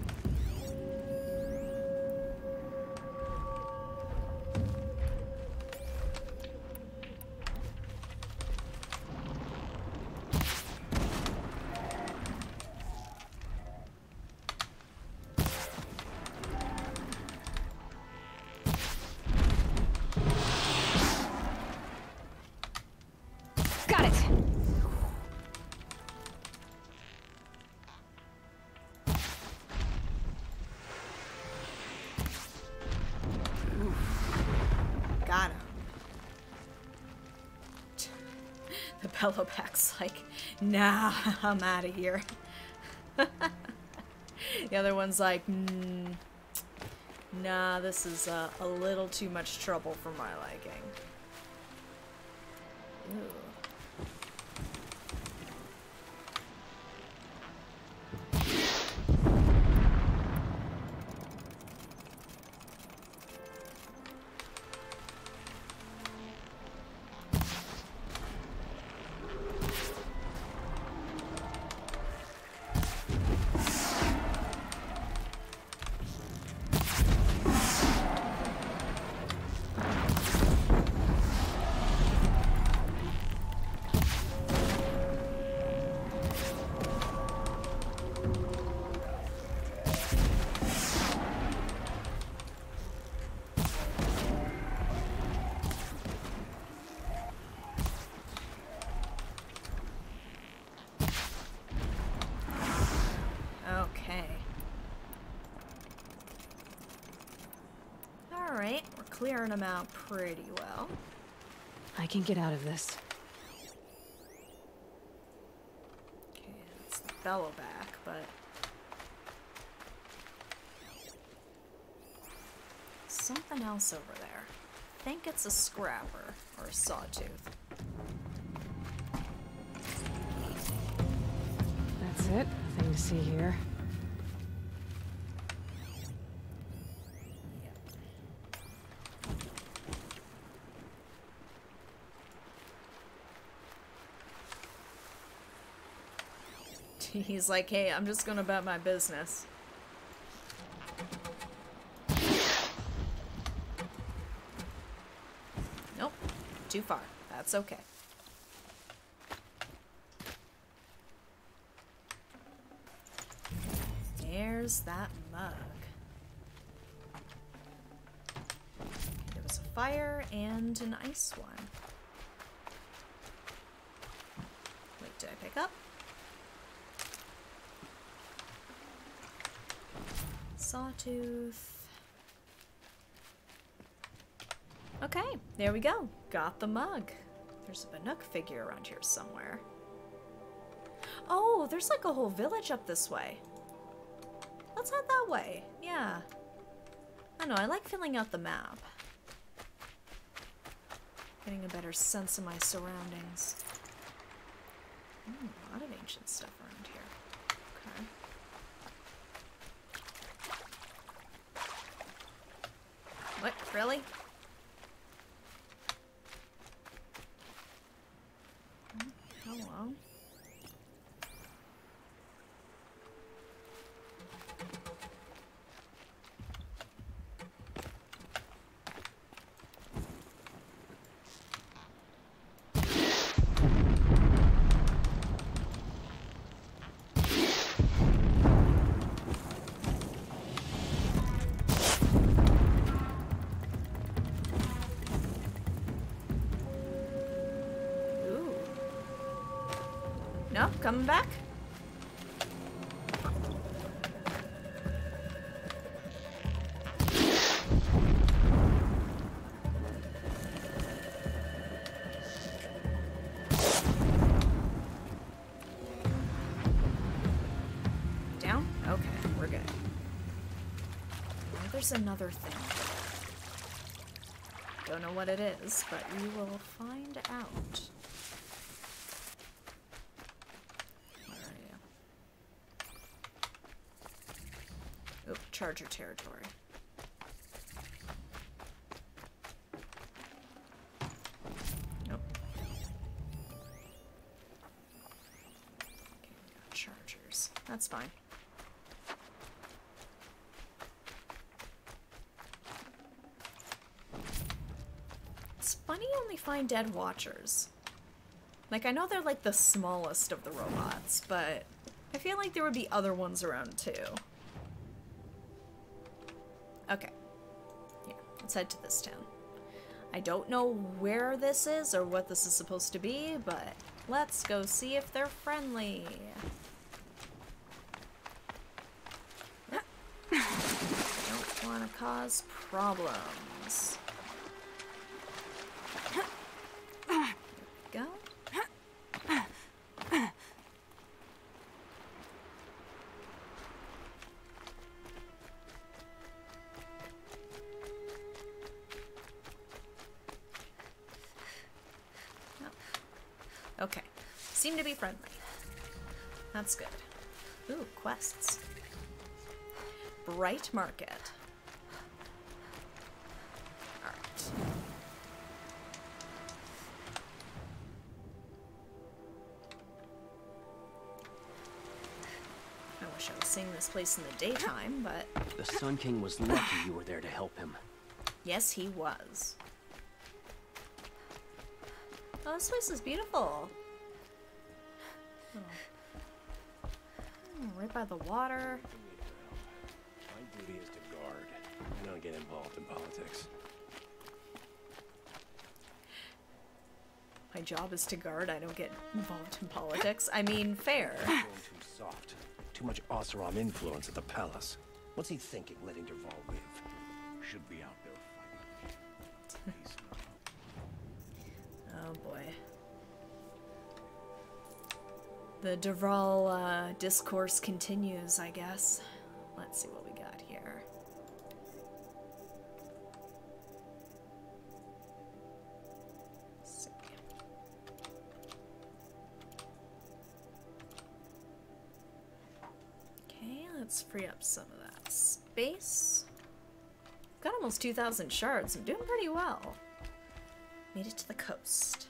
Got it! Got him. The Bellowback's like, nah, I'm out of here. The other one's like, nah, this is a little too much trouble for my liking. Ooh. clearing them out pretty well. I can get out of this. Okay, it's the bellow back, but... something else over there. I think it's a scrapper or a sawtooth. That's it. Nothing to see here. He's like, hey, I'm just gonna bet my business. Nope, too far. That's okay. There's that mug. There was a fire and an ice one. Wait, did I pick up? Sawtooth. Okay, there we go. Got the mug. There's a Banuk figure around here somewhere. Oh, there's like a whole village up this way. Let's head that way. Yeah. I know, I like filling out the map. Getting a better sense of my surroundings. A lot of ancient stuff around here. Okay. What? Really? Hello. Coming back? Down? Okay, we're good. Well, there's another thing. Don't know what it is, but we will find out. Charger territory. Nope. Okay, we got chargers. That's fine. It's funny you only find dead watchers. Like, I know they're like the smallest of the robots, but I feel like there would be other ones around too. Okay. Yeah, let's head to this town. I don't know where this is or what this is supposed to be, but let's go see if they're friendly. Don't want to cause problems. There we go. Okay, seem to be friendly. That's good. Ooh, quests. Bright Market. Alright. I wish I was seeing this place in the daytime, but... The Sun King was lucky you were there to help him. Yes, he was. Oh, this place is beautiful. Oh. Right by the water. My duty is to guard. I don't get involved in politics. My job is to guard. I don't get involved in politics. I mean, fair. Going too soft. Too much Oseram influence at the palace. What's he thinking, letting Dervahl live? Should be out there fighting. Oh boy. The Dervahl discourse continues, I guess. Let's see what we got here. Let's see. Okay, let's free up some of that space. Got almost 2,000 shards. I'm doing pretty well. Made it to the coast.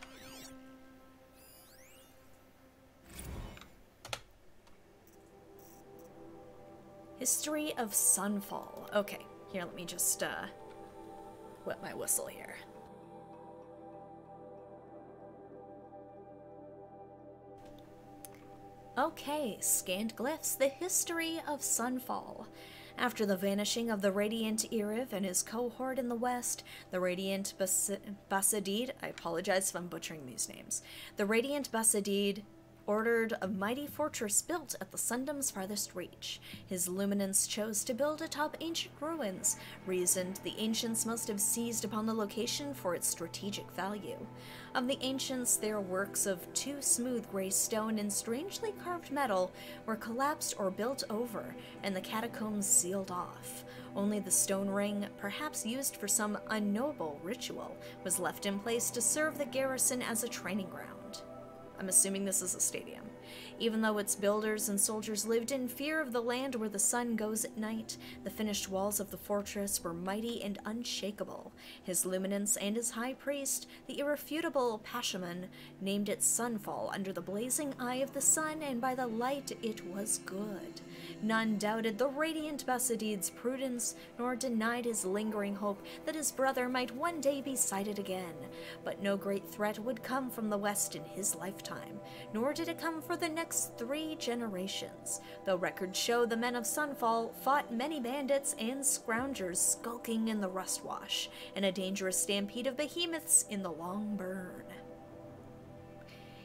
History of Sunfall. Okay, here, let me just wet my whistle here. Okay, scanned glyphs. The history of Sunfall. After the vanishing of the Radiant Iriv and his cohort in the west, the Radiant Basadid, I apologize if I'm butchering these names, the Radiant Basadid ordered a mighty fortress built at the Sundom's farthest reach. His luminance chose to build atop ancient ruins, reasoned the ancients must have seized upon the location for its strategic value. Of the ancients, their works of too smooth gray stone and strangely carved metal were collapsed or built over, and the catacombs sealed off. Only the stone ring, perhaps used for some unknowable ritual, was left in place to serve the garrison as a training ground. I'm assuming this is a stadium. Even though its builders and soldiers lived in fear of the land where the sun goes at night, the finished walls of the fortress were mighty and unshakable. His luminance and his high priest, the irrefutable Pashaman, named it Sunfall under the blazing eye of the sun, and by the light it was good. None doubted the radiant Basadid's prudence, nor denied his lingering hope that his brother might one day be sighted again. But no great threat would come from the west in his lifetime, nor did it come for the next 3 generations, though records show the men of Sunfall fought many bandits and scroungers skulking in the Rustwash, and a dangerous stampede of behemoths in the Long Burn.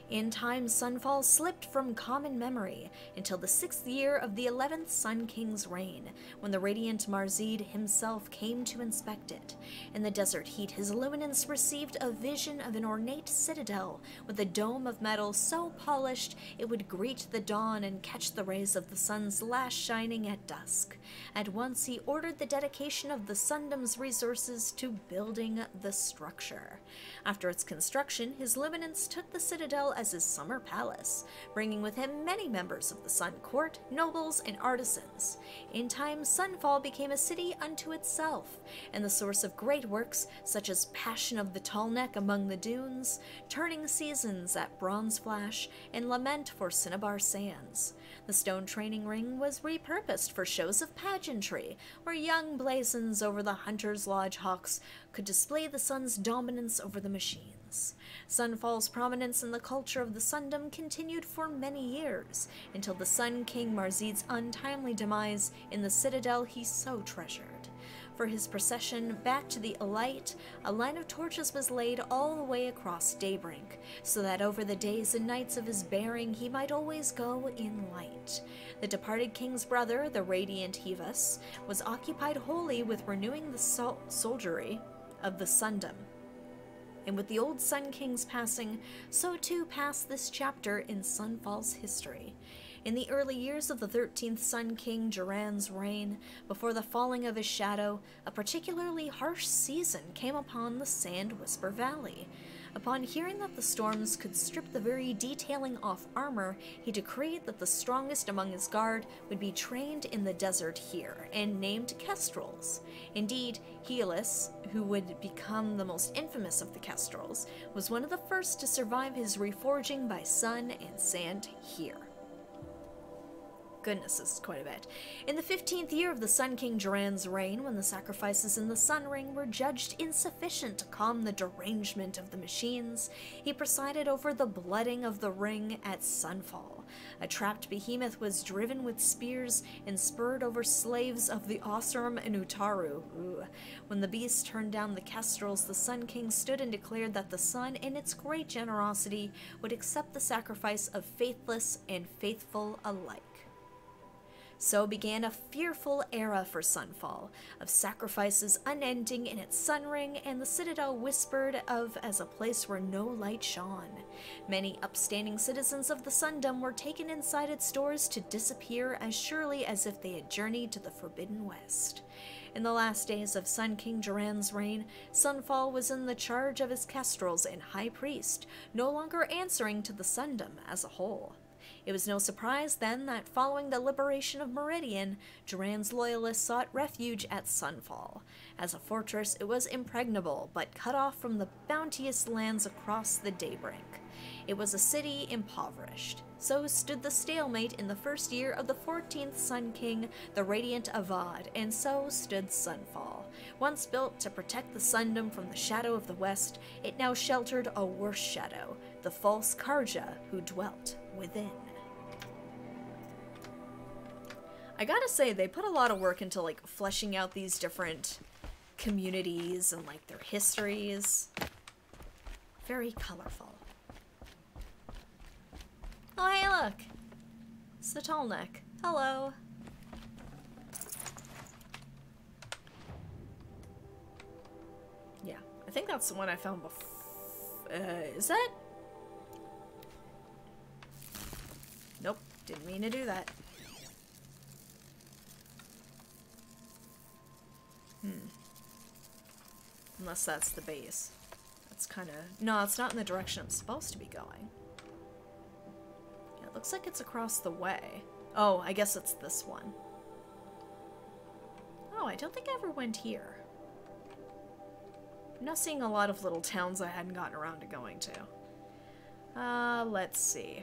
In time, Sunfall slipped from common memory until the 6th year of the 11th Sun King's reign, when the radiant Marzid himself came to inspect it. In the desert heat, his luminance received a vision of an ornate citadel with a dome of metal so polished it would greet the dawn and catch the rays of the sun's last shining at dusk. At once, he ordered the dedication of the Sundom's resources to building the structure. After its construction, his luminance took the citadel as his summer palace, bringing with him many members of the Sun Court, nobles, and artisans. In time, Sunfall became a city unto itself, and the source of great works such as Passion of the Tallneck among the dunes, Turning Seasons at Bronze Flash, and Lament for Cinnabar Sands. The stone training ring was repurposed for shows of pageantry, where young blazons over the Hunter's Lodge hawks could display the sun's dominance over the machines. Sunfall's prominence in the culture of the Sundom continued for many years, until the Sun King Marzid's untimely demise in the citadel he so treasured. For his procession back to the Elite, a line of torches was laid all the way across Daybrink, so that over the days and nights of his bearing he might always go in light. The departed king's brother, the Radiant Hevas, was occupied wholly with renewing the soldiery of the Sundom. And with the old Sun King's passing, so too passed this chapter in Sunfall's history. In the early years of the 13th Sun King Jiran's reign, before the falling of his shadow, a particularly harsh season came upon the Sand Whisper Valley. Upon hearing that the storms could strip the very detailing off armor, he decreed that the strongest among his guard would be trained in the desert here, and named Kestrels. Indeed, Helis, who would become the most infamous of the Kestrels, was one of the first to survive his reforging by sun and sand here. Goodness, this is quite a bit. In the 15th year of the Sun King Jiran's reign, when the sacrifices in the Sun Ring were judged insufficient to calm the derangement of the machines, he presided over the blooding of the ring at Sunfall. A trapped behemoth was driven with spears and spurred over slaves of the Osram and Utaru. When the beast turned down the Kestrels, the Sun King stood and declared that the sun, in its great generosity, would accept the sacrifice of faithless and faithful alike. So began a fearful era for Sunfall, of sacrifices unending in its sunring, and the Citadel whispered of as a place where no light shone. Many upstanding citizens of the Sundom were taken inside its doors to disappear as surely as if they had journeyed to the Forbidden West. In the last days of Sun King Duran's reign, Sunfall was in the charge of his kestrels and high priest, no longer answering to the Sundom as a whole. It was no surprise, then, that following the liberation of Meridian, Duran's loyalists sought refuge at Sunfall. As a fortress, it was impregnable, but cut off from the bounteous lands across the Daybrink. It was a city impoverished. So stood the stalemate in the first year of the 14th Sun King, the Radiant Avad, and so stood Sunfall. Once built to protect the Sundom from the shadow of the West, it now sheltered a worse shadow, the false Karja who dwelt within. I gotta say, they put a lot of work into, like, fleshing out these different communities and, like, their histories. Very colorful. Oh, hey, look! It's the Tallneck. Hello! Yeah, I think that's the one I found before. Is that? Nope, didn't mean to do that. Unless that's the base. That's kind of... No, it's not in the direction I'm supposed to be going. Yeah, it looks like it's across the way. Oh, I guess it's this one. Oh, I don't think I ever went here. I'm not seeing a lot of little towns I hadn't gotten around to going to. Let's see.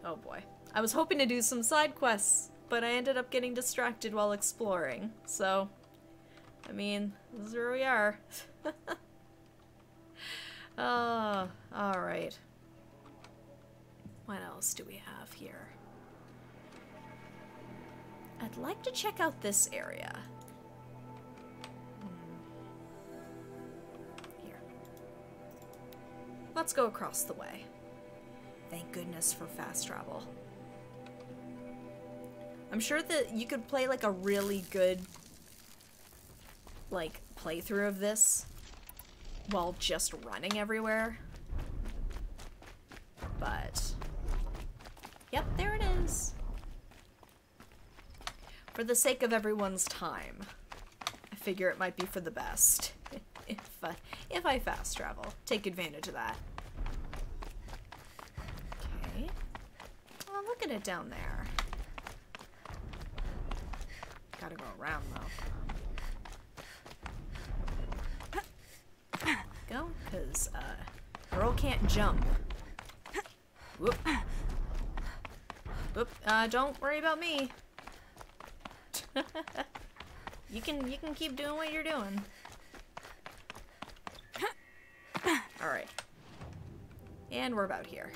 Oh boy. I was hoping to do some side quests, but I ended up getting distracted while exploring, so... I mean, this is where we are. Alright. What else do we have here? I'd like to check out this area. Here. Let's go across the way. Thank goodness for fast travel. I'm sure that you could play like a really good like playthrough of this while just running everywhere. But yep, there it is. For the sake of everyone's time, I figure it might be for the best if I fast travel. Take advantage of that. Okay. Oh, look at it down there. Gotta go around though. Go, because girl can't jump. Whoop. Whoop. Don't worry about me. You can keep doing what you're doing. Alright. And we're about here.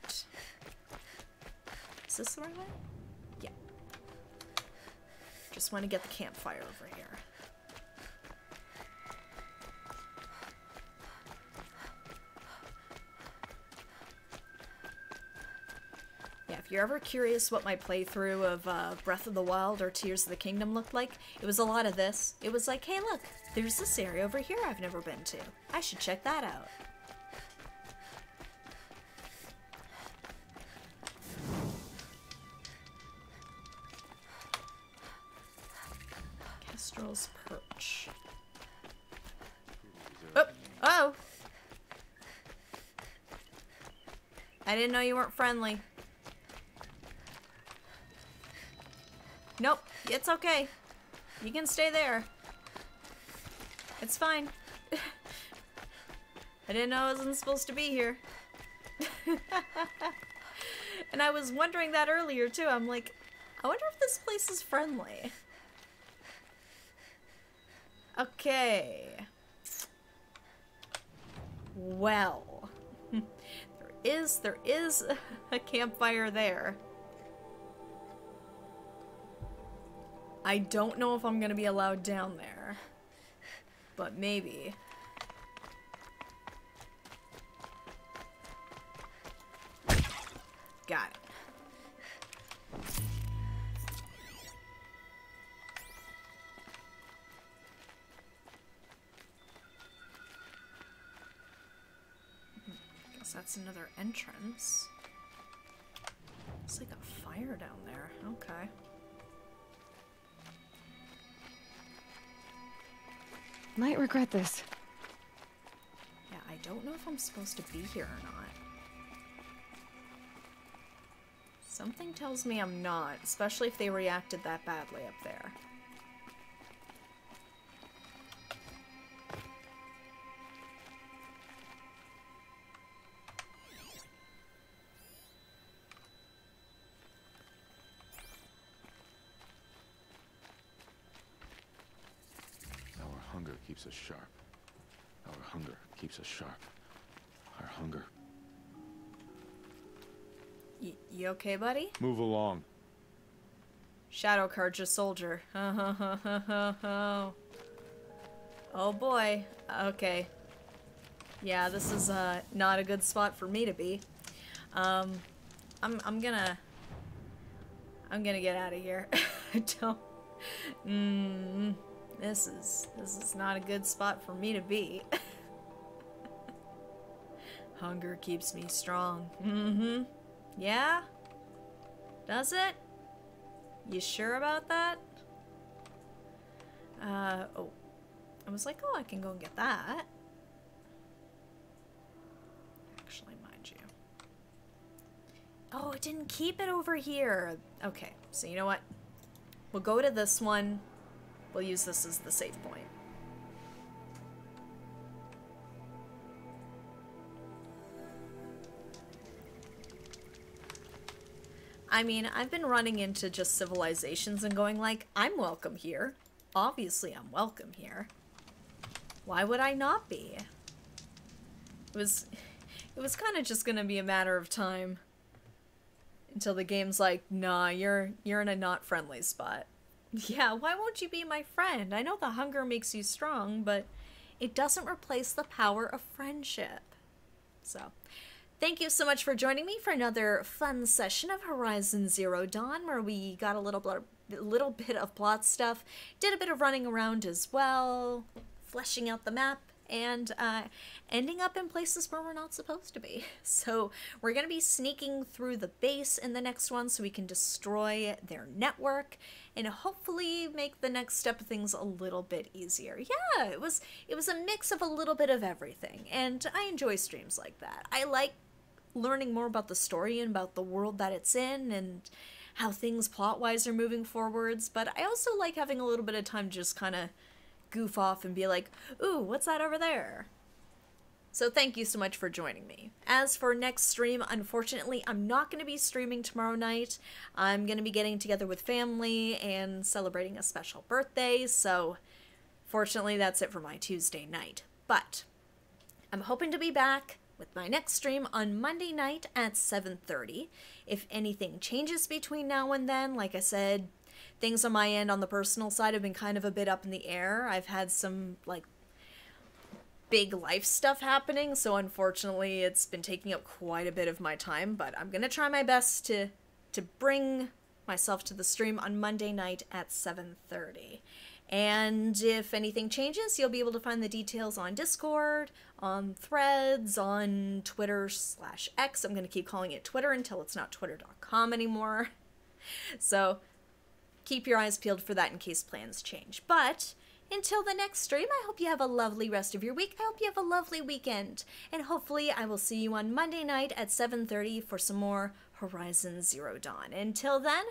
Is this the right way? Yeah. Just want to get the campfire over here. If you're ever curious what my playthrough of Breath of the Wild or Tears of the Kingdom looked like, it was a lot of this. It was like, hey look, there's this area over here I've never been to. I should check that out. Kestrel's Perch. Oh! Oh! I didn't know you weren't friendly. Nope, it's okay. You can stay there. It's fine. I didn't know I wasn't supposed to be here. And I was wondering that earlier too. I'm like, I wonder if this place is friendly. Okay. Well. There is a campfire there. I don't know if I'm gonna be allowed down there, but maybe. Got it. that's another entrance. It's like a fire down there. Okay. Might regret this. Yeah, I don't know if I'm supposed to be here or not. Something tells me I'm not, especially if they reacted that badly up there. Our hunger keeps us sharp. Our hunger keeps us sharp. Our hunger. You okay, buddy? Move along. Shadow Carja soldier. Oh boy. Okay. Yeah, this is not a good spot for me to be. I'm gonna get out of here. Don't. This is not a good spot for me to be. Hunger keeps me strong. Mm-hmm. Yeah? Does it? You sure about that? Oh. I was like, oh, I can go and get that. Actually, mind you. Oh, it didn't keep it over here. Okay, so you know what? We'll go to this one. We'll use this as the save point. I mean, I've been running into just civilizations and going like, I'm welcome here. Obviously, I'm welcome here. Why would I not be? It was kind of just gonna be a matter of time until the game's like, nah, you're in a not friendly spot. Yeah, why won't you be my friend? I know the hunger makes you strong, but it doesn't replace the power of friendship. So, thank you so much for joining me for another fun session of Horizon Zero Dawn, where we got a little bit of plot stuff, did a bit of running around as well, fleshing out the map, and ending up in places where we're not supposed to be. So we're going to be sneaking through the base in the next one so we can destroy their network and hopefully make the next step of things a little bit easier. Yeah, it was a mix of a little bit of everything, and I enjoy streams like that. I like learning more about the story and about the world that it's in and how things plot-wise are moving forwards, but I also like having a little bit of time to just kind of goof off and be like, ooh, what's that over there? So thank you so much for joining me. As for next stream, unfortunately, I'm not going to be streaming tomorrow night. I'm going to be getting together with family and celebrating a special birthday, so fortunately that's it for my Tuesday night. But I'm hoping to be back with my next stream on Monday night at 7:30. If anything changes between now and then, like I said, things on my end on the personal side have been kind of a bit up in the air. I've had some, like, big life stuff happening, so unfortunately it's been taking up quite a bit of my time, but I'm gonna try my best to bring myself to the stream on Monday night at 7:30. And if anything changes, you'll be able to find the details on Discord, on Threads, on Twitter/X. I'm going to keep calling it Twitter until it's not twitter.com anymore. So keep your eyes peeled for that in case plans change. But until the next stream, I hope you have a lovely rest of your week. I hope you have a lovely weekend. And hopefully I will see you on Monday night at 7:30 for some more Horizon Zero Dawn. Until then,